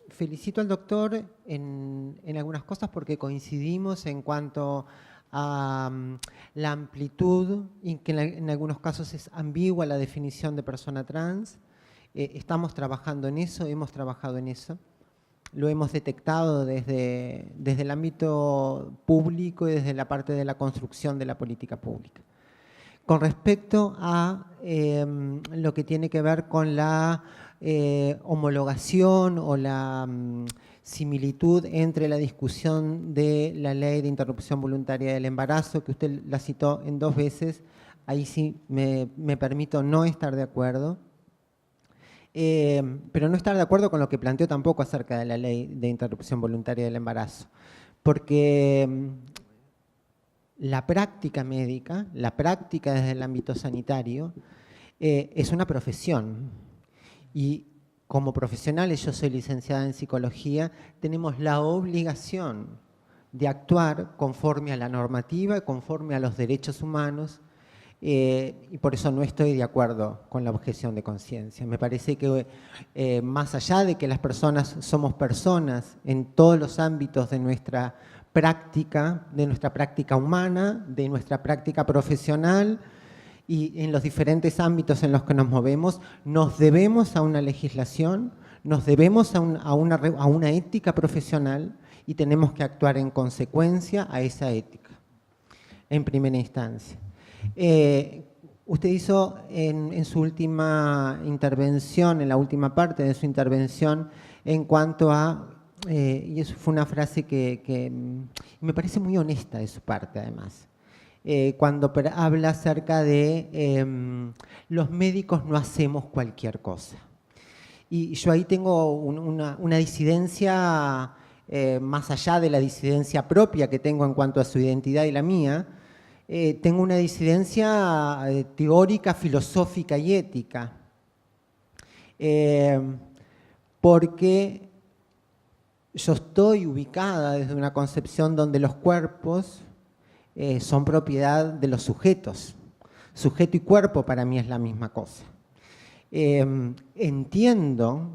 felicito al doctor en algunas cosas porque coincidimos en cuanto a la amplitud y que en algunos casos es ambigua la definición de persona trans. Estamos trabajando en eso, hemos trabajado en eso. Lo hemos detectado desde el ámbito público y desde la parte de la construcción de la política pública. Con respecto a lo que tiene que ver con la homologación o la similitud entre la discusión de la ley de interrupción voluntaria del embarazo, que usted la citó en 2 veces, ahí sí me permito no estar de acuerdo. Pero no estar de acuerdo con lo que planteó tampoco acerca de la ley de interrupción voluntaria del embarazo, porque la práctica médica, la práctica desde el ámbito sanitario, es una profesión y como profesionales, yo soy licenciada en psicología, tenemos la obligación de actuar conforme a la normativa, conforme a los derechos humanos. Y por eso no estoy de acuerdo con la objeción de conciencia. Me parece que más allá de que las personas somos personas en todos los ámbitos de nuestra práctica humana, de nuestra práctica profesional y en los diferentes ámbitos en los que nos movemos, nos debemos a una legislación, nos debemos a una ética profesional y tenemos que actuar en consecuencia a esa ética, en primera instancia. Usted hizo en su última intervención, en la última parte de su intervención, en cuanto a, y eso fue una frase que me parece muy honesta de su parte además, cuando habla acerca de los médicos no hacemos cualquier cosa. Y yo ahí tengo una disidencia, más allá de la disidencia propia que tengo en cuanto a su identidad y la mía, tengo una disidencia teórica, filosófica y ética, porque yo estoy ubicada desde una concepción donde los cuerpos son propiedad de los sujetos. Sujeto y cuerpo para mí es la misma cosa. Entiendo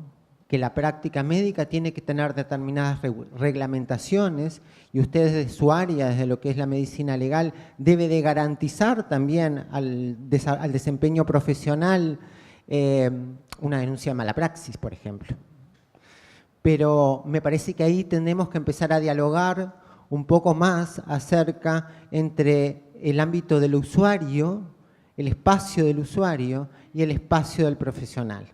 que la práctica médica tiene que tener determinadas reglamentaciones y usted desde su área, desde lo que es la medicina legal, debe de garantizar también al desempeño profesional una denuncia de mala praxis, por ejemplo. Pero me parece que ahí tenemos que empezar a dialogar un poco más acerca entre el ámbito del usuario, el espacio del usuario y el espacio del profesional.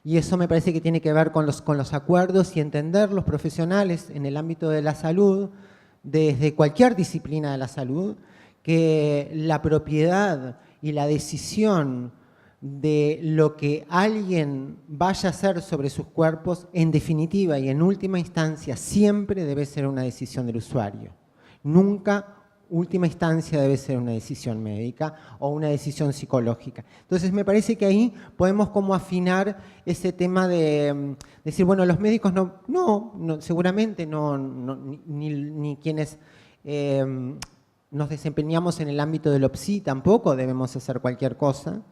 Y eso me parece que tiene que ver con los acuerdos y entender los profesionales en el ámbito de la salud, desde cualquier disciplina de la salud, que la propiedad y la decisión de lo que alguien vaya a hacer sobre sus cuerpos, en definitiva y en última instancia, siempre debe ser una decisión del usuario. Nunca última instancia debe ser una decisión médica o una decisión psicológica. Entonces me parece que ahí podemos como afinar ese tema de decir, bueno, los médicos no seguramente ni quienes nos desempeñamos en el ámbito del OPSI tampoco debemos hacer cualquier cosa.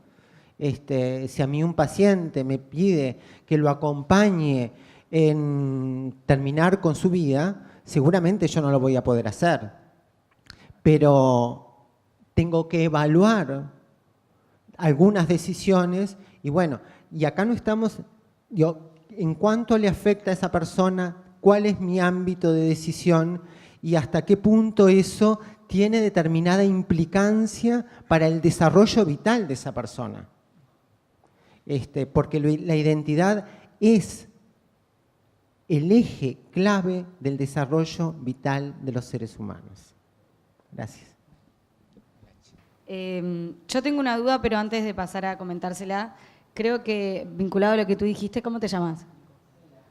Si a mí un paciente me pide que lo acompañe en terminar con su vida, seguramente yo no lo voy a poder hacer. Pero tengo que evaluar algunas decisiones y bueno, y acá no estamos, en cuánto le afecta a esa persona, cuál es mi ámbito de decisión y hasta qué punto eso tiene determinada implicancia para el desarrollo vital de esa persona. Porque la identidad es el eje clave del desarrollo vital de los seres humanos. Gracias. Yo tengo una duda, pero antes de pasar a comentársela, creo que, vinculado a lo que tú dijiste, ¿cómo te llamas?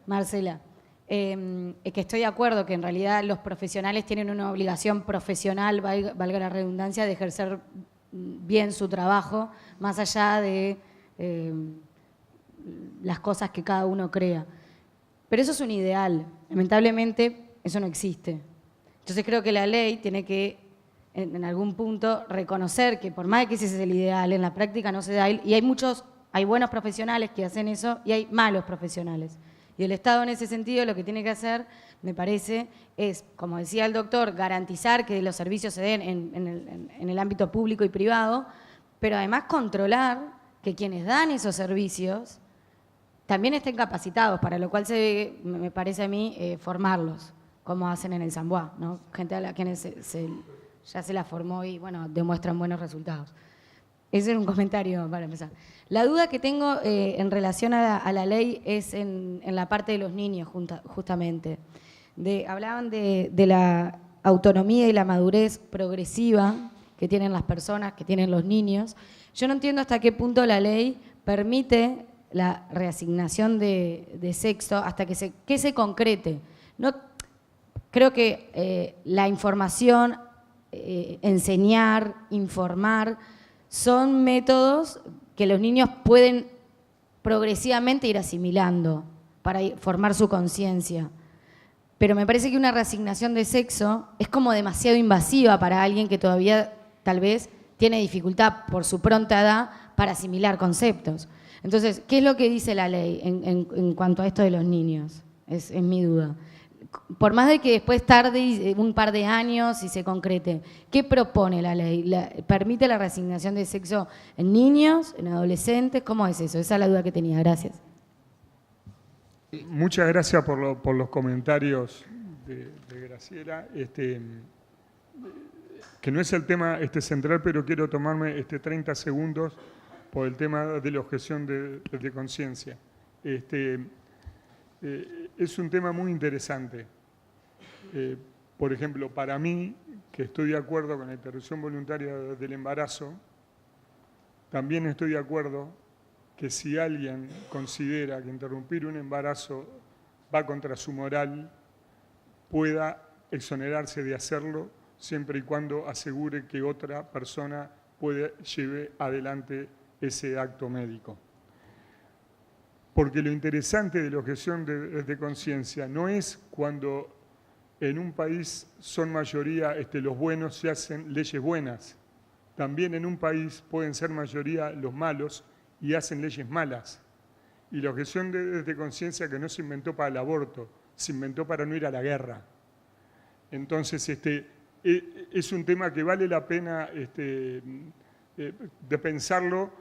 Marcela. Que estoy de acuerdo que en realidad los profesionales tienen una obligación profesional, valga la redundancia, de ejercer bien su trabajo, más allá de las cosas que cada uno crea. Pero eso es un ideal. Lamentablemente, eso no existe. Entonces creo que la ley tiene que, en algún punto, reconocer que por más que ese es el ideal, en la práctica no se da. Y hay buenos profesionales que hacen eso y hay malos profesionales. Y el Estado en ese sentido lo que tiene que hacer, me parece, es, como decía el doctor, garantizar que los servicios se den en el ámbito público y privado, pero además controlar que quienes dan esos servicios también estén capacitados, para lo cual me parece a mí formarlos, como hacen en el Samboa, ¿no? Gente a la que ya se la formó y bueno, demuestran buenos resultados. Ese era un comentario para empezar. La duda que tengo en relación a la ley es en la parte de los niños, justamente. Hablaban de la autonomía y la madurez progresiva que tienen las personas, que tienen los niños. Yo no entiendo hasta qué punto la ley permite la reasignación de sexo hasta que se concrete. No, creo que la información, enseñar, informar, son métodos que los niños pueden progresivamente ir asimilando para formar su conciencia. Pero me parece que una reasignación de sexo es como demasiado invasiva para alguien que todavía tal vez tiene dificultad por su pronta edad para asimilar conceptos. Entonces, ¿qué es lo que dice la ley en cuanto a esto de los niños? Es mi duda. Por más de que después tarde un par de años y se concrete, ¿qué propone la ley? ¿Permite la reasignación de sexo en niños, en adolescentes? ¿Cómo es eso? Esa es la duda que tenía. Gracias. Muchas gracias por los comentarios de Graciela. Que no es el tema central, pero quiero tomarme 30 segundos por el tema de la objeción de conciencia. Es un tema muy interesante. Por ejemplo, para mí, que estoy de acuerdo con la interrupción voluntaria del embarazo, también estoy de acuerdo que si alguien considera que interrumpir un embarazo va contra su moral, pueda exonerarse de hacerlo siempre y cuando asegure que otra persona lleve adelante ese acto médico. Porque lo interesante de la objeción de conciencia no es cuando en un país son mayoría los buenos se hacen leyes buenas. También en un país pueden ser mayoría los malos y hacen leyes malas. Y la objeción de conciencia que no se inventó para el aborto, se inventó para no ir a la guerra. Entonces, es un tema que vale la pena de pensarlo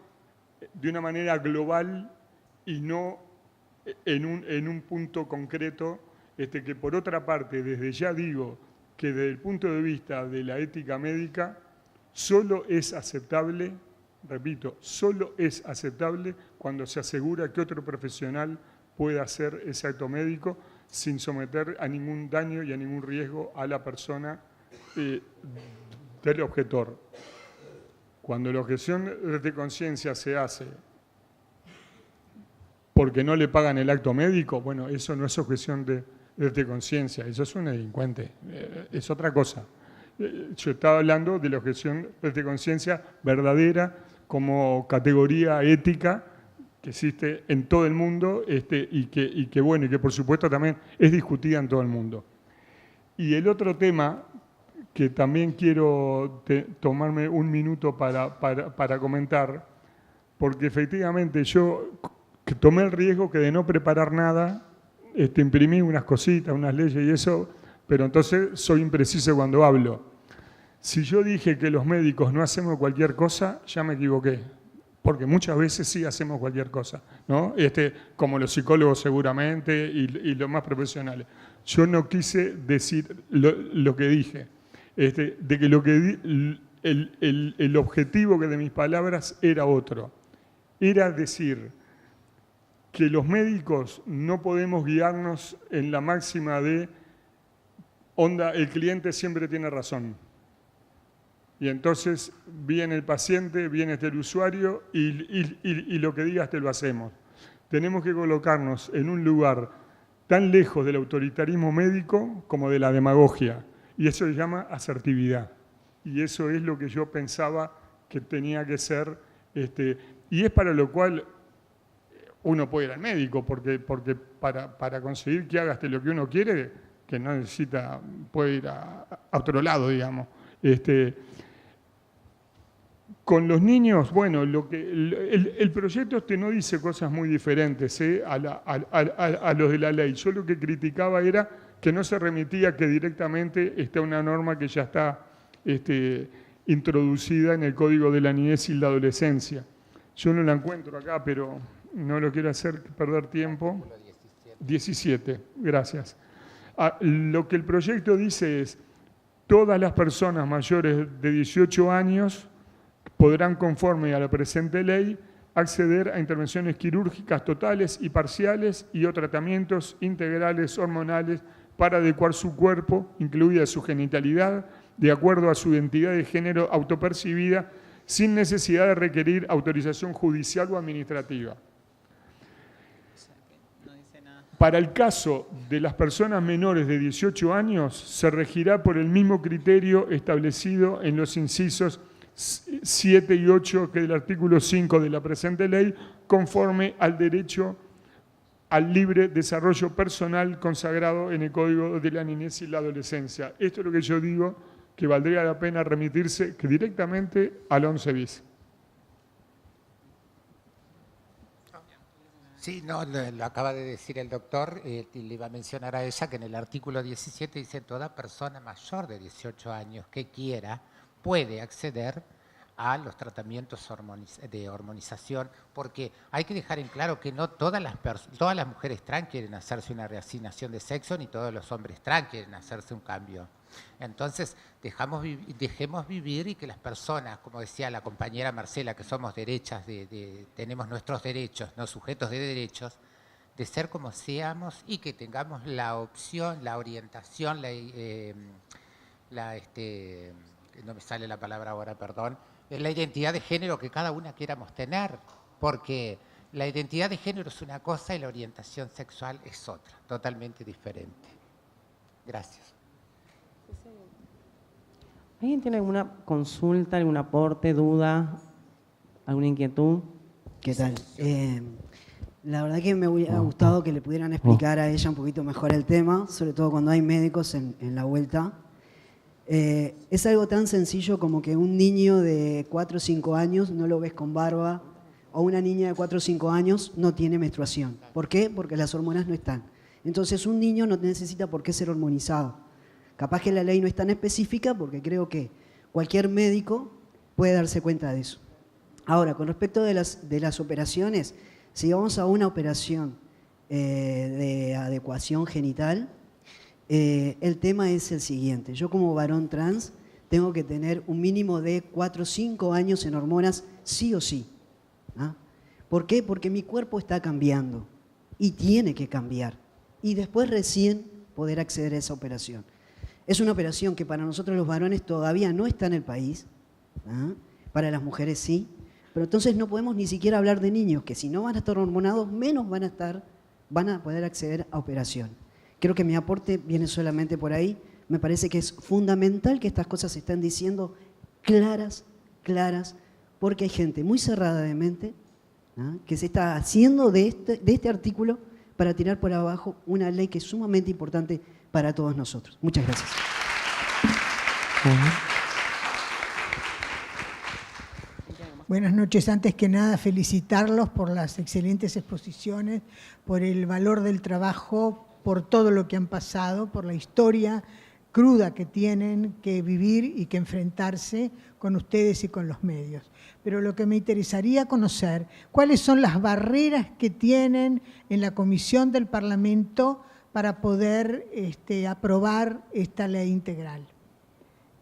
de una manera global y no en un punto concreto, que por otra parte, desde ya digo que desde el punto de vista de la ética médica, solo es aceptable, repito, solo es aceptable cuando se asegura que otro profesional pueda hacer ese acto médico sin someter a ningún daño y a ningún riesgo a la persona del objetor. Cuando la objeción de conciencia se hace porque no le pagan el acto médico, bueno, eso no es objeción de conciencia, eso es un delincuente, es otra cosa. Yo estaba hablando de la objeción de conciencia verdadera como categoría ética que existe en todo el mundo y que por supuesto también es discutida en todo el mundo. Y el otro tema que también quiero tomarme un minuto para comentar, porque efectivamente yo que tomé el riesgo que de no preparar nada, imprimí unas cositas, unas leyes y eso, pero entonces soy impreciso cuando hablo. Si yo dije que los médicos no hacemos cualquier cosa, ya me equivoqué, porque muchas veces sí hacemos cualquier cosa, ¿no? Como los psicólogos seguramente y los más profesionales. Yo no quise decir lo que dije, de que el objetivo de mis palabras era otro, era decir que los médicos no podemos guiarnos en la máxima de onda, el cliente siempre tiene razón. Y entonces viene el paciente, viene el usuario y lo que digas te lo hacemos. Tenemos que colocarnos en un lugar tan lejos del autoritarismo médico como de la demagogia. Y eso se llama asertividad. Y eso es lo que yo pensaba que tenía que ser. Y es para lo cual uno puede ir al médico, porque para conseguir que hagas lo que uno quiere, que no necesita, puede ir a otro lado, digamos. Con los niños, bueno, el proyecto no dice cosas muy diferentes a los de la ley. Yo lo que criticaba era que no se remitía que directamente está una norma que ya está introducida en el Código de la Niñez y la Adolescencia. Yo no la encuentro acá, pero no lo quiero hacer perder tiempo. 17, gracias. Lo que el proyecto dice es, todas las personas mayores de 18 años podrán, conforme a la presente ley, acceder a intervenciones quirúrgicas totales y parciales y o tratamientos integrales hormonales para adecuar su cuerpo, incluida su genitalidad, de acuerdo a su identidad de género autopercibida, sin necesidad de requerir autorización judicial o administrativa. Para el caso de las personas menores de 18 años, se regirá por el mismo criterio establecido en los incisos 7 y 8 que del artículo 5 de la presente ley, conforme al derecho al libre desarrollo personal consagrado en el Código de la Niñez y la Adolescencia. Esto es lo que yo digo, que valdría la pena remitirse directamente al 11 bis. Sí, no, lo acaba de decir el doctor, y le iba a mencionar a ella que en el artículo 17 dice toda persona mayor de 18 años que quiera puede acceder a los tratamientos de hormonización, porque hay que dejar en claro que no todas las mujeres trans quieren hacerse una reasignación de sexo, ni todos los hombres trans quieren hacerse un cambio. Entonces, dejemos vivir y que las personas, como decía la compañera Marcela, que somos derechas, tenemos nuestros derechos, no sujetos de derechos, de ser como seamos y que tengamos la opción, la orientación, no me sale la palabra ahora, perdón, la identidad de género que cada una queramos tener, porque la identidad de género es una cosa y la orientación sexual es otra, totalmente diferente. Gracias. ¿Alguien tiene alguna consulta, algún aporte, duda, alguna inquietud? ¿Qué tal? La verdad que me hubiera gustado que le pudieran explicar a ella un poquito mejor el tema, sobre todo cuando hay médicos en la vuelta. Es algo tan sencillo como que un niño de 4 o 5 años no lo ves con barba, o una niña de 4 o 5 años no tiene menstruación. ¿Por qué? Porque las hormonas no están. Entonces un niño no necesita por qué ser hormonizado. Capaz que la ley no es tan específica porque creo que cualquier médico puede darse cuenta de eso. Ahora, con respecto de las operaciones, si vamos a una operación de adecuación genital, el tema es el siguiente. Yo como varón trans tengo que tener un mínimo de 4 o 5 años en hormonas sí o sí. ¿Ah? ¿Por qué? Porque mi cuerpo está cambiando y tiene que cambiar. Y después recién poder acceder a esa operación. Es una operación que para nosotros los varones todavía no está en el país, ¿ah? Para las mujeres sí, pero entonces no podemos ni siquiera hablar de niños, que si no van a estar hormonados, menos van a poder acceder a operación. Creo que mi aporte viene solamente por ahí. Me parece que es fundamental que estas cosas se estén diciendo claras, porque hay gente muy cerrada de mente, ¿ah? Que se está haciendo de este artículo para tirar por abajo una ley que es sumamente importante para todos nosotros. Muchas gracias. Buenas noches. Antes que nada, felicitarlos por las excelentes exposiciones, por el valor del trabajo, por todo lo que han pasado, por la historia cruda que tienen que vivir y que enfrentarse con ustedes y con los medios. Pero lo que me interesaría conocer, ¿cuáles son las barreras que tienen en la Comisión del Parlamento para poder aprobar esta ley integral?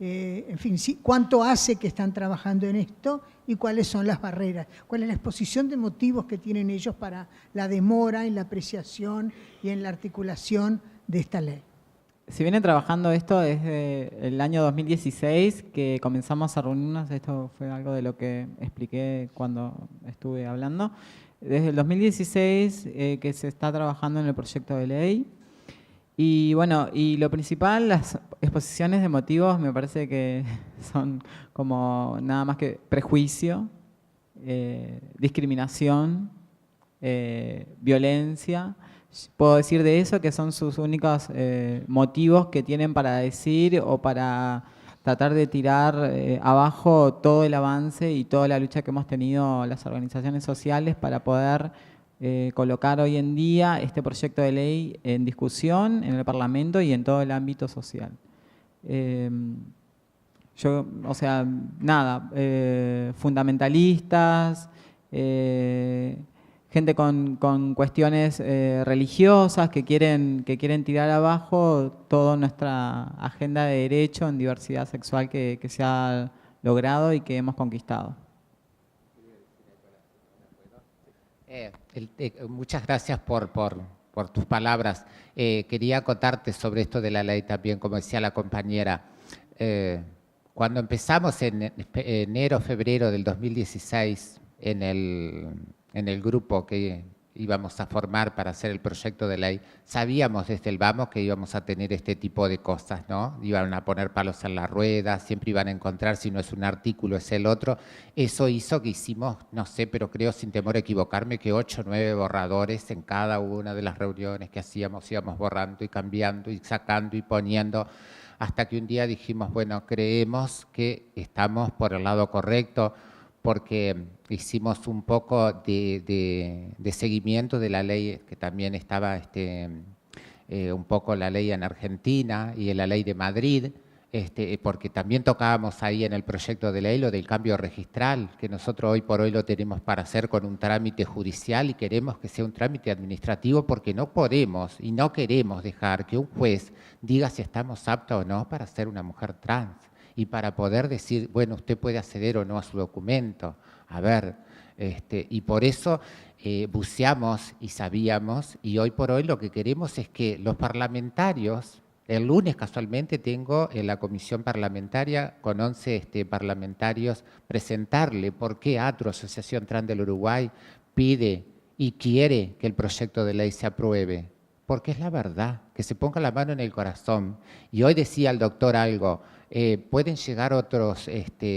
En fin, sí, ¿cuánto hace que están trabajando en esto y cuáles son las barreras? ¿Cuál es la exposición de motivos que tienen ellos para la demora en la apreciación y en la articulación de esta ley? Se viene trabajando esto desde el año 2016, que comenzamos a reunirnos. Esto fue algo de lo que expliqué cuando estuve hablando. Desde el 2016 que se está trabajando en el proyecto de ley. Y bueno, y lo principal, las exposiciones de motivos me parece que son como nada más que prejuicio, discriminación, violencia. Puedo decir de eso que son sus únicos motivos que tienen para decir o para tratar de tirar abajo todo el avance y toda la lucha que hemos tenido las organizaciones sociales para poder colocar hoy en día este proyecto de ley en discusión en el Parlamento y en todo el ámbito social. O sea, nada, fundamentalistas, gente con cuestiones religiosas que quieren tirar abajo toda nuestra agenda de derecho en diversidad sexual que se ha logrado y que hemos conquistado. Muchas gracias por tus palabras. Quería contarte sobre esto de la ley también, como decía la compañera. Cuando empezamos en enero, febrero del 2016, en el grupo que íbamos a formar para hacer el proyecto de ley, sabíamos desde el vamos que íbamos a tener este tipo de cosas, ¿no? Iban a poner palos en la rueda, siempre iban a encontrar, si no es un artículo, es el otro. Eso hizo que hicimos, no sé, pero creo sin temor a equivocarme, que 8 o 9 borradores en cada una de las reuniones que hacíamos, íbamos borrando y cambiando y sacando y poniendo, hasta que un día dijimos, bueno, creemos que estamos por el lado correcto, porque hicimos un poco de seguimiento de la ley que también estaba un poco la ley en Argentina y en la ley de Madrid, porque también tocábamos ahí en el proyecto de ley lo del cambio registral, que nosotros hoy por hoy lo tenemos para hacer con un trámite judicial y queremos que sea un trámite administrativo porque no podemos y no queremos dejar que un juez diga si estamos aptos o no para ser una mujer trans. Y para poder decir, bueno, usted puede acceder o no a su documento. A ver, y por eso buceamos y sabíamos, y hoy por hoy lo que queremos es que los parlamentarios, el lunes casualmente tengo en la comisión parlamentaria con 11 parlamentarios presentarle por qué ATRO, Asociación Trans del Uruguay, pide y quiere que el proyecto de ley se apruebe. Porque es la verdad, que se ponga la mano en el corazón. Y hoy decía el doctor algo, pueden llegar otros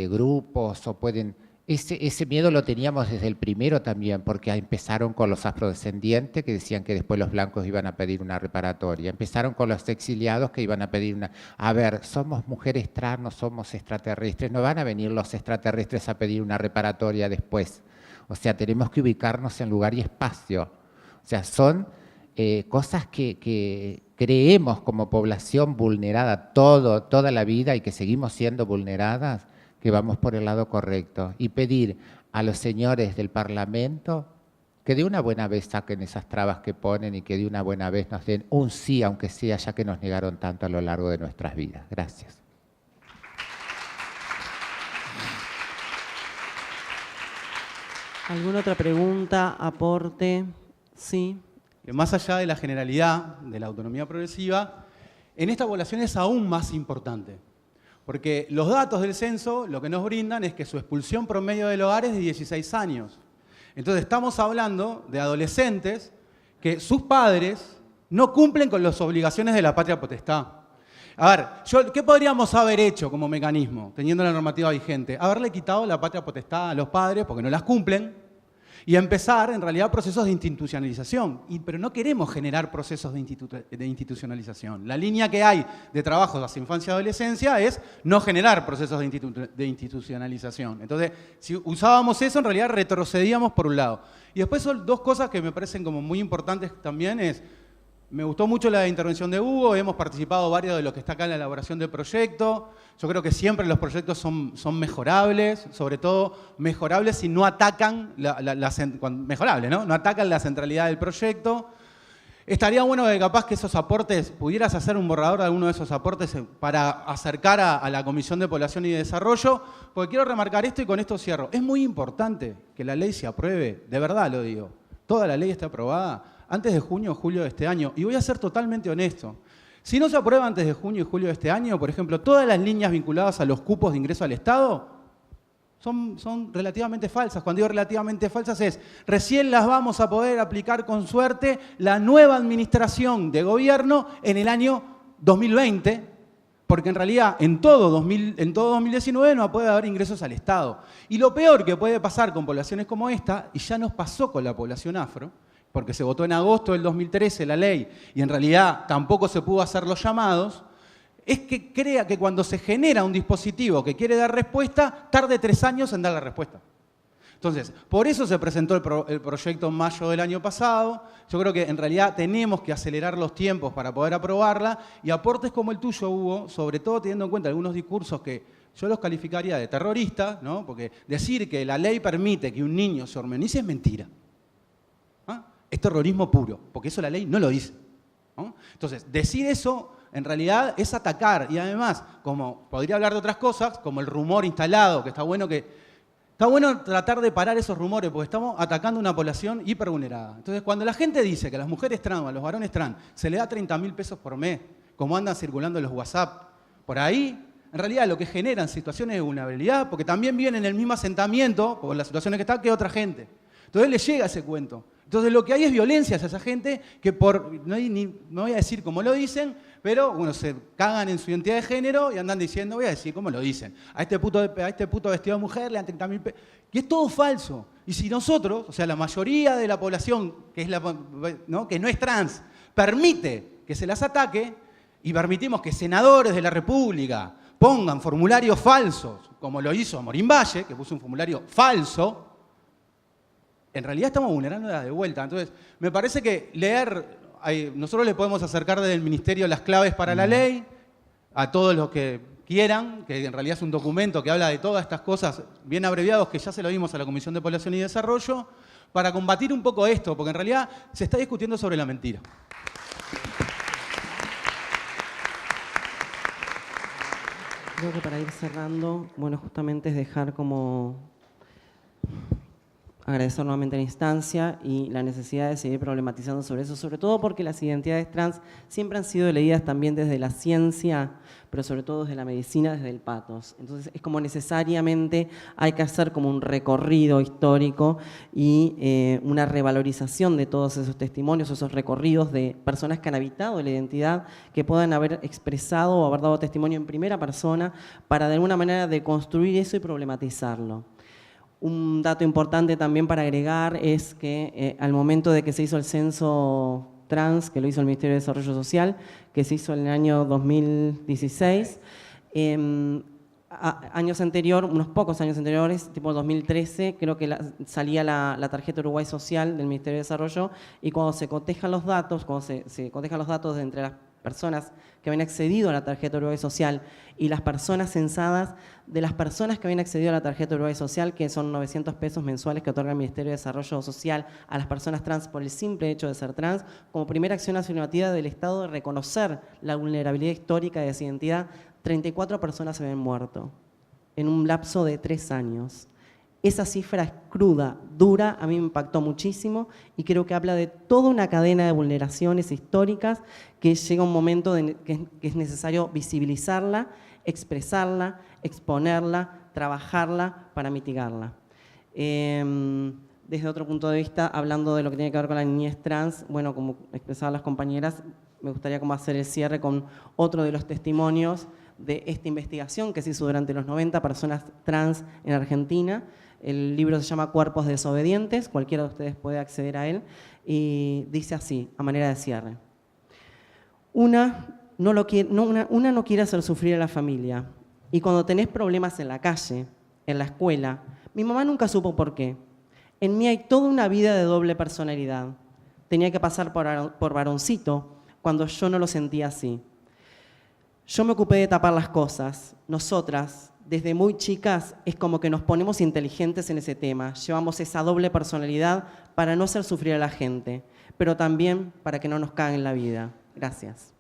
grupos o pueden... Ese miedo lo teníamos desde el primero también, porque empezaron con los afrodescendientes que decían que después los blancos iban a pedir una reparatoria. Empezaron con los exiliados que iban a pedir una... A ver, somos mujeres trans, no somos extraterrestres, no van a venir los extraterrestres a pedir una reparatoria después. O sea, tenemos que ubicarnos en lugar y espacio. O sea, son... cosas que creemos como población vulnerada toda la vida y que seguimos siendo vulneradas, que vamos por el lado correcto. Y pedir a los señores del Parlamento que de una buena vez saquen esas trabas que ponen y que de una buena vez nos den un sí, aunque sea, ya que nos negaron tanto a lo largo de nuestras vidas. Gracias. ¿Alguna otra pregunta, aporte? Sí. Que más allá de la generalidad de la autonomía progresiva, en esta población es aún más importante. Porque los datos del censo lo que nos brindan es que su expulsión promedio del hogar es de 16 años. Entonces estamos hablando de adolescentes que sus padres no cumplen con las obligaciones de la patria potestad. A ver, ¿qué podríamos haber hecho como mecanismo, teniendo la normativa vigente? Haberle quitado la patria potestad a los padres porque no las cumplen, y empezar, en realidad, procesos de institucionalización. Pero no queremos generar procesos de institucionalización. La línea que hay de trabajo hacia infancia y adolescencia es no generar procesos de institucionalización. Entonces, si usábamos eso, en realidad retrocedíamos por un lado. Y después son dos cosas que me parecen como muy importantes también es... Me gustó mucho la intervención de Hugo, hemos participado varios de los que está acá en la elaboración del proyecto. Yo creo que siempre los proyectos son mejorables, sobre todo mejorables si no atacan, mejorables, ¿no? No atacan la centralidad del proyecto. Estaría bueno que capaz que esos aportes, pudieras hacer un borrador de alguno de esos aportes para acercar a la Comisión de Población y Desarrollo, porque quiero remarcar esto y con esto cierro. Es muy importante que la ley se apruebe, de verdad lo digo. Toda la ley está aprobada antes de junio o julio de este año. Y voy a ser totalmente honesto. Si no se aprueba antes de junio y julio de este año, por ejemplo, todas las líneas vinculadas a los cupos de ingreso al Estado son relativamente falsas. Cuando digo relativamente falsas es, recién las vamos a poder aplicar con suerte la nueva administración de gobierno en el año 2020, porque en realidad en todo 2019 no puede haber ingresos al Estado. Y lo peor que puede pasar con poblaciones como esta, y ya nos pasó con la población afro, porque se votó en agosto del 2013 la ley y en realidad tampoco se pudo hacer los llamados, es que crea que cuando se genera un dispositivo que quiere dar respuesta, tarde 3 años en dar la respuesta. Entonces, por eso se presentó el proyecto en mayo del año pasado. Yo creo que en realidad tenemos que acelerar los tiempos para poder aprobarla y aportes como el tuyo, Hugo, sobre todo teniendo en cuenta algunos discursos que yo los calificaría de terroristas, ¿no? Porque decir que la ley permite que un niño se hormonice es mentira. Es terrorismo puro, porque eso la ley no lo dice, ¿no? Entonces, decir eso en realidad es atacar y además, como podría hablar de otras cosas, como el rumor instalado, que está bueno tratar de parar esos rumores, porque estamos atacando una población hipervulnerada. Entonces, cuando la gente dice que a las mujeres trans o a los varones trans se le da 30.000 pesos por mes, como andan circulando en los WhatsApp, por ahí, en realidad lo que generan situaciones de vulnerabilidad, porque también viven en el mismo asentamiento, por las situaciones que están, que otra gente. Entonces les llega ese cuento. Entonces lo que hay es violencia hacia esa gente que no voy a decir cómo lo dicen, pero bueno, se cagan en su identidad de género y andan diciendo, voy a decir cómo lo dicen. A este puto vestido de mujer le dan 30.000 pesos. Y es todo falso. Y si nosotros, o sea, la mayoría de la población que no es trans, permite que se las ataque y permitimos que senadores de la República pongan formularios falsos, como lo hizo Morín Valle, que puso un formulario falso, en realidad estamos vulnerándola de vuelta. Entonces, me parece que nosotros le podemos acercar desde el Ministerio las claves para la ley, a todos los que quieran, que en realidad es un documento que habla de todas estas cosas bien abreviados, que ya se lo dimos a la Comisión de Población y Desarrollo, para combatir un poco esto, porque en realidad se está discutiendo sobre la mentira. Creo que para ir cerrando, bueno, justamente es dejar como agradecer nuevamente la instancia y la necesidad de seguir problematizando sobre eso, sobre todo porque las identidades trans siempre han sido leídas también desde la ciencia, pero sobre todo desde la medicina, desde el pathos. Entonces es como necesariamente hay que hacer como un recorrido histórico y una revalorización de todos esos testimonios, esos recorridos de personas que han habitado la identidad, que puedan haber expresado o haber dado testimonio en primera persona para de alguna manera deconstruir eso y problematizarlo. Un dato importante también para agregar es que al momento de que se hizo el censo trans, que lo hizo el Ministerio de Desarrollo Social, que se hizo en el año 2016, años anteriores, unos pocos años anteriores, tipo 2013, creo que salía la tarjeta Uruguay Social del Ministerio de Desarrollo, y cuando se cotejan los datos, de entre las personas que habían accedido a la tarjeta Uruguay Social y las personas censadas, de las personas que habían accedido a la tarjeta Uruguay Social, que son 900 pesos mensuales que otorga el Ministerio de Desarrollo Social a las personas trans por el simple hecho de ser trans, como primera acción afirmativa del Estado de reconocer la vulnerabilidad histórica de esa identidad, 34 personas se habían muerto en un lapso de 3 años. Esa cifra es cruda, dura, a mí me impactó muchísimo y creo que habla de toda una cadena de vulneraciones históricas que llega un momento que es necesario visibilizarla, expresarla, exponerla, trabajarla para mitigarla. Desde otro punto de vista, hablando de lo que tiene que ver con la niñez trans, bueno, como expresaban las compañeras, me gustaría como hacer el cierre con otro de los testimonios de esta investigación que se hizo durante los 90 personas trans en Argentina. El libro se llama Cuerpos Desobedientes, cualquiera de ustedes puede acceder a él, y dice así, a manera de cierre. Una no quiere hacer sufrir a la familia, y cuando tenés problemas en la calle, en la escuela, mi mamá nunca supo por qué. En mí hay toda una vida de doble personalidad. Tenía que pasar por varoncito cuando yo no lo sentía así. Yo me ocupé de tapar las cosas. Nosotras, desde muy chicas, es como que nos ponemos inteligentes en ese tema. Llevamos esa doble personalidad para no hacer sufrir a la gente, pero también para que no nos caguen la vida. Gracias.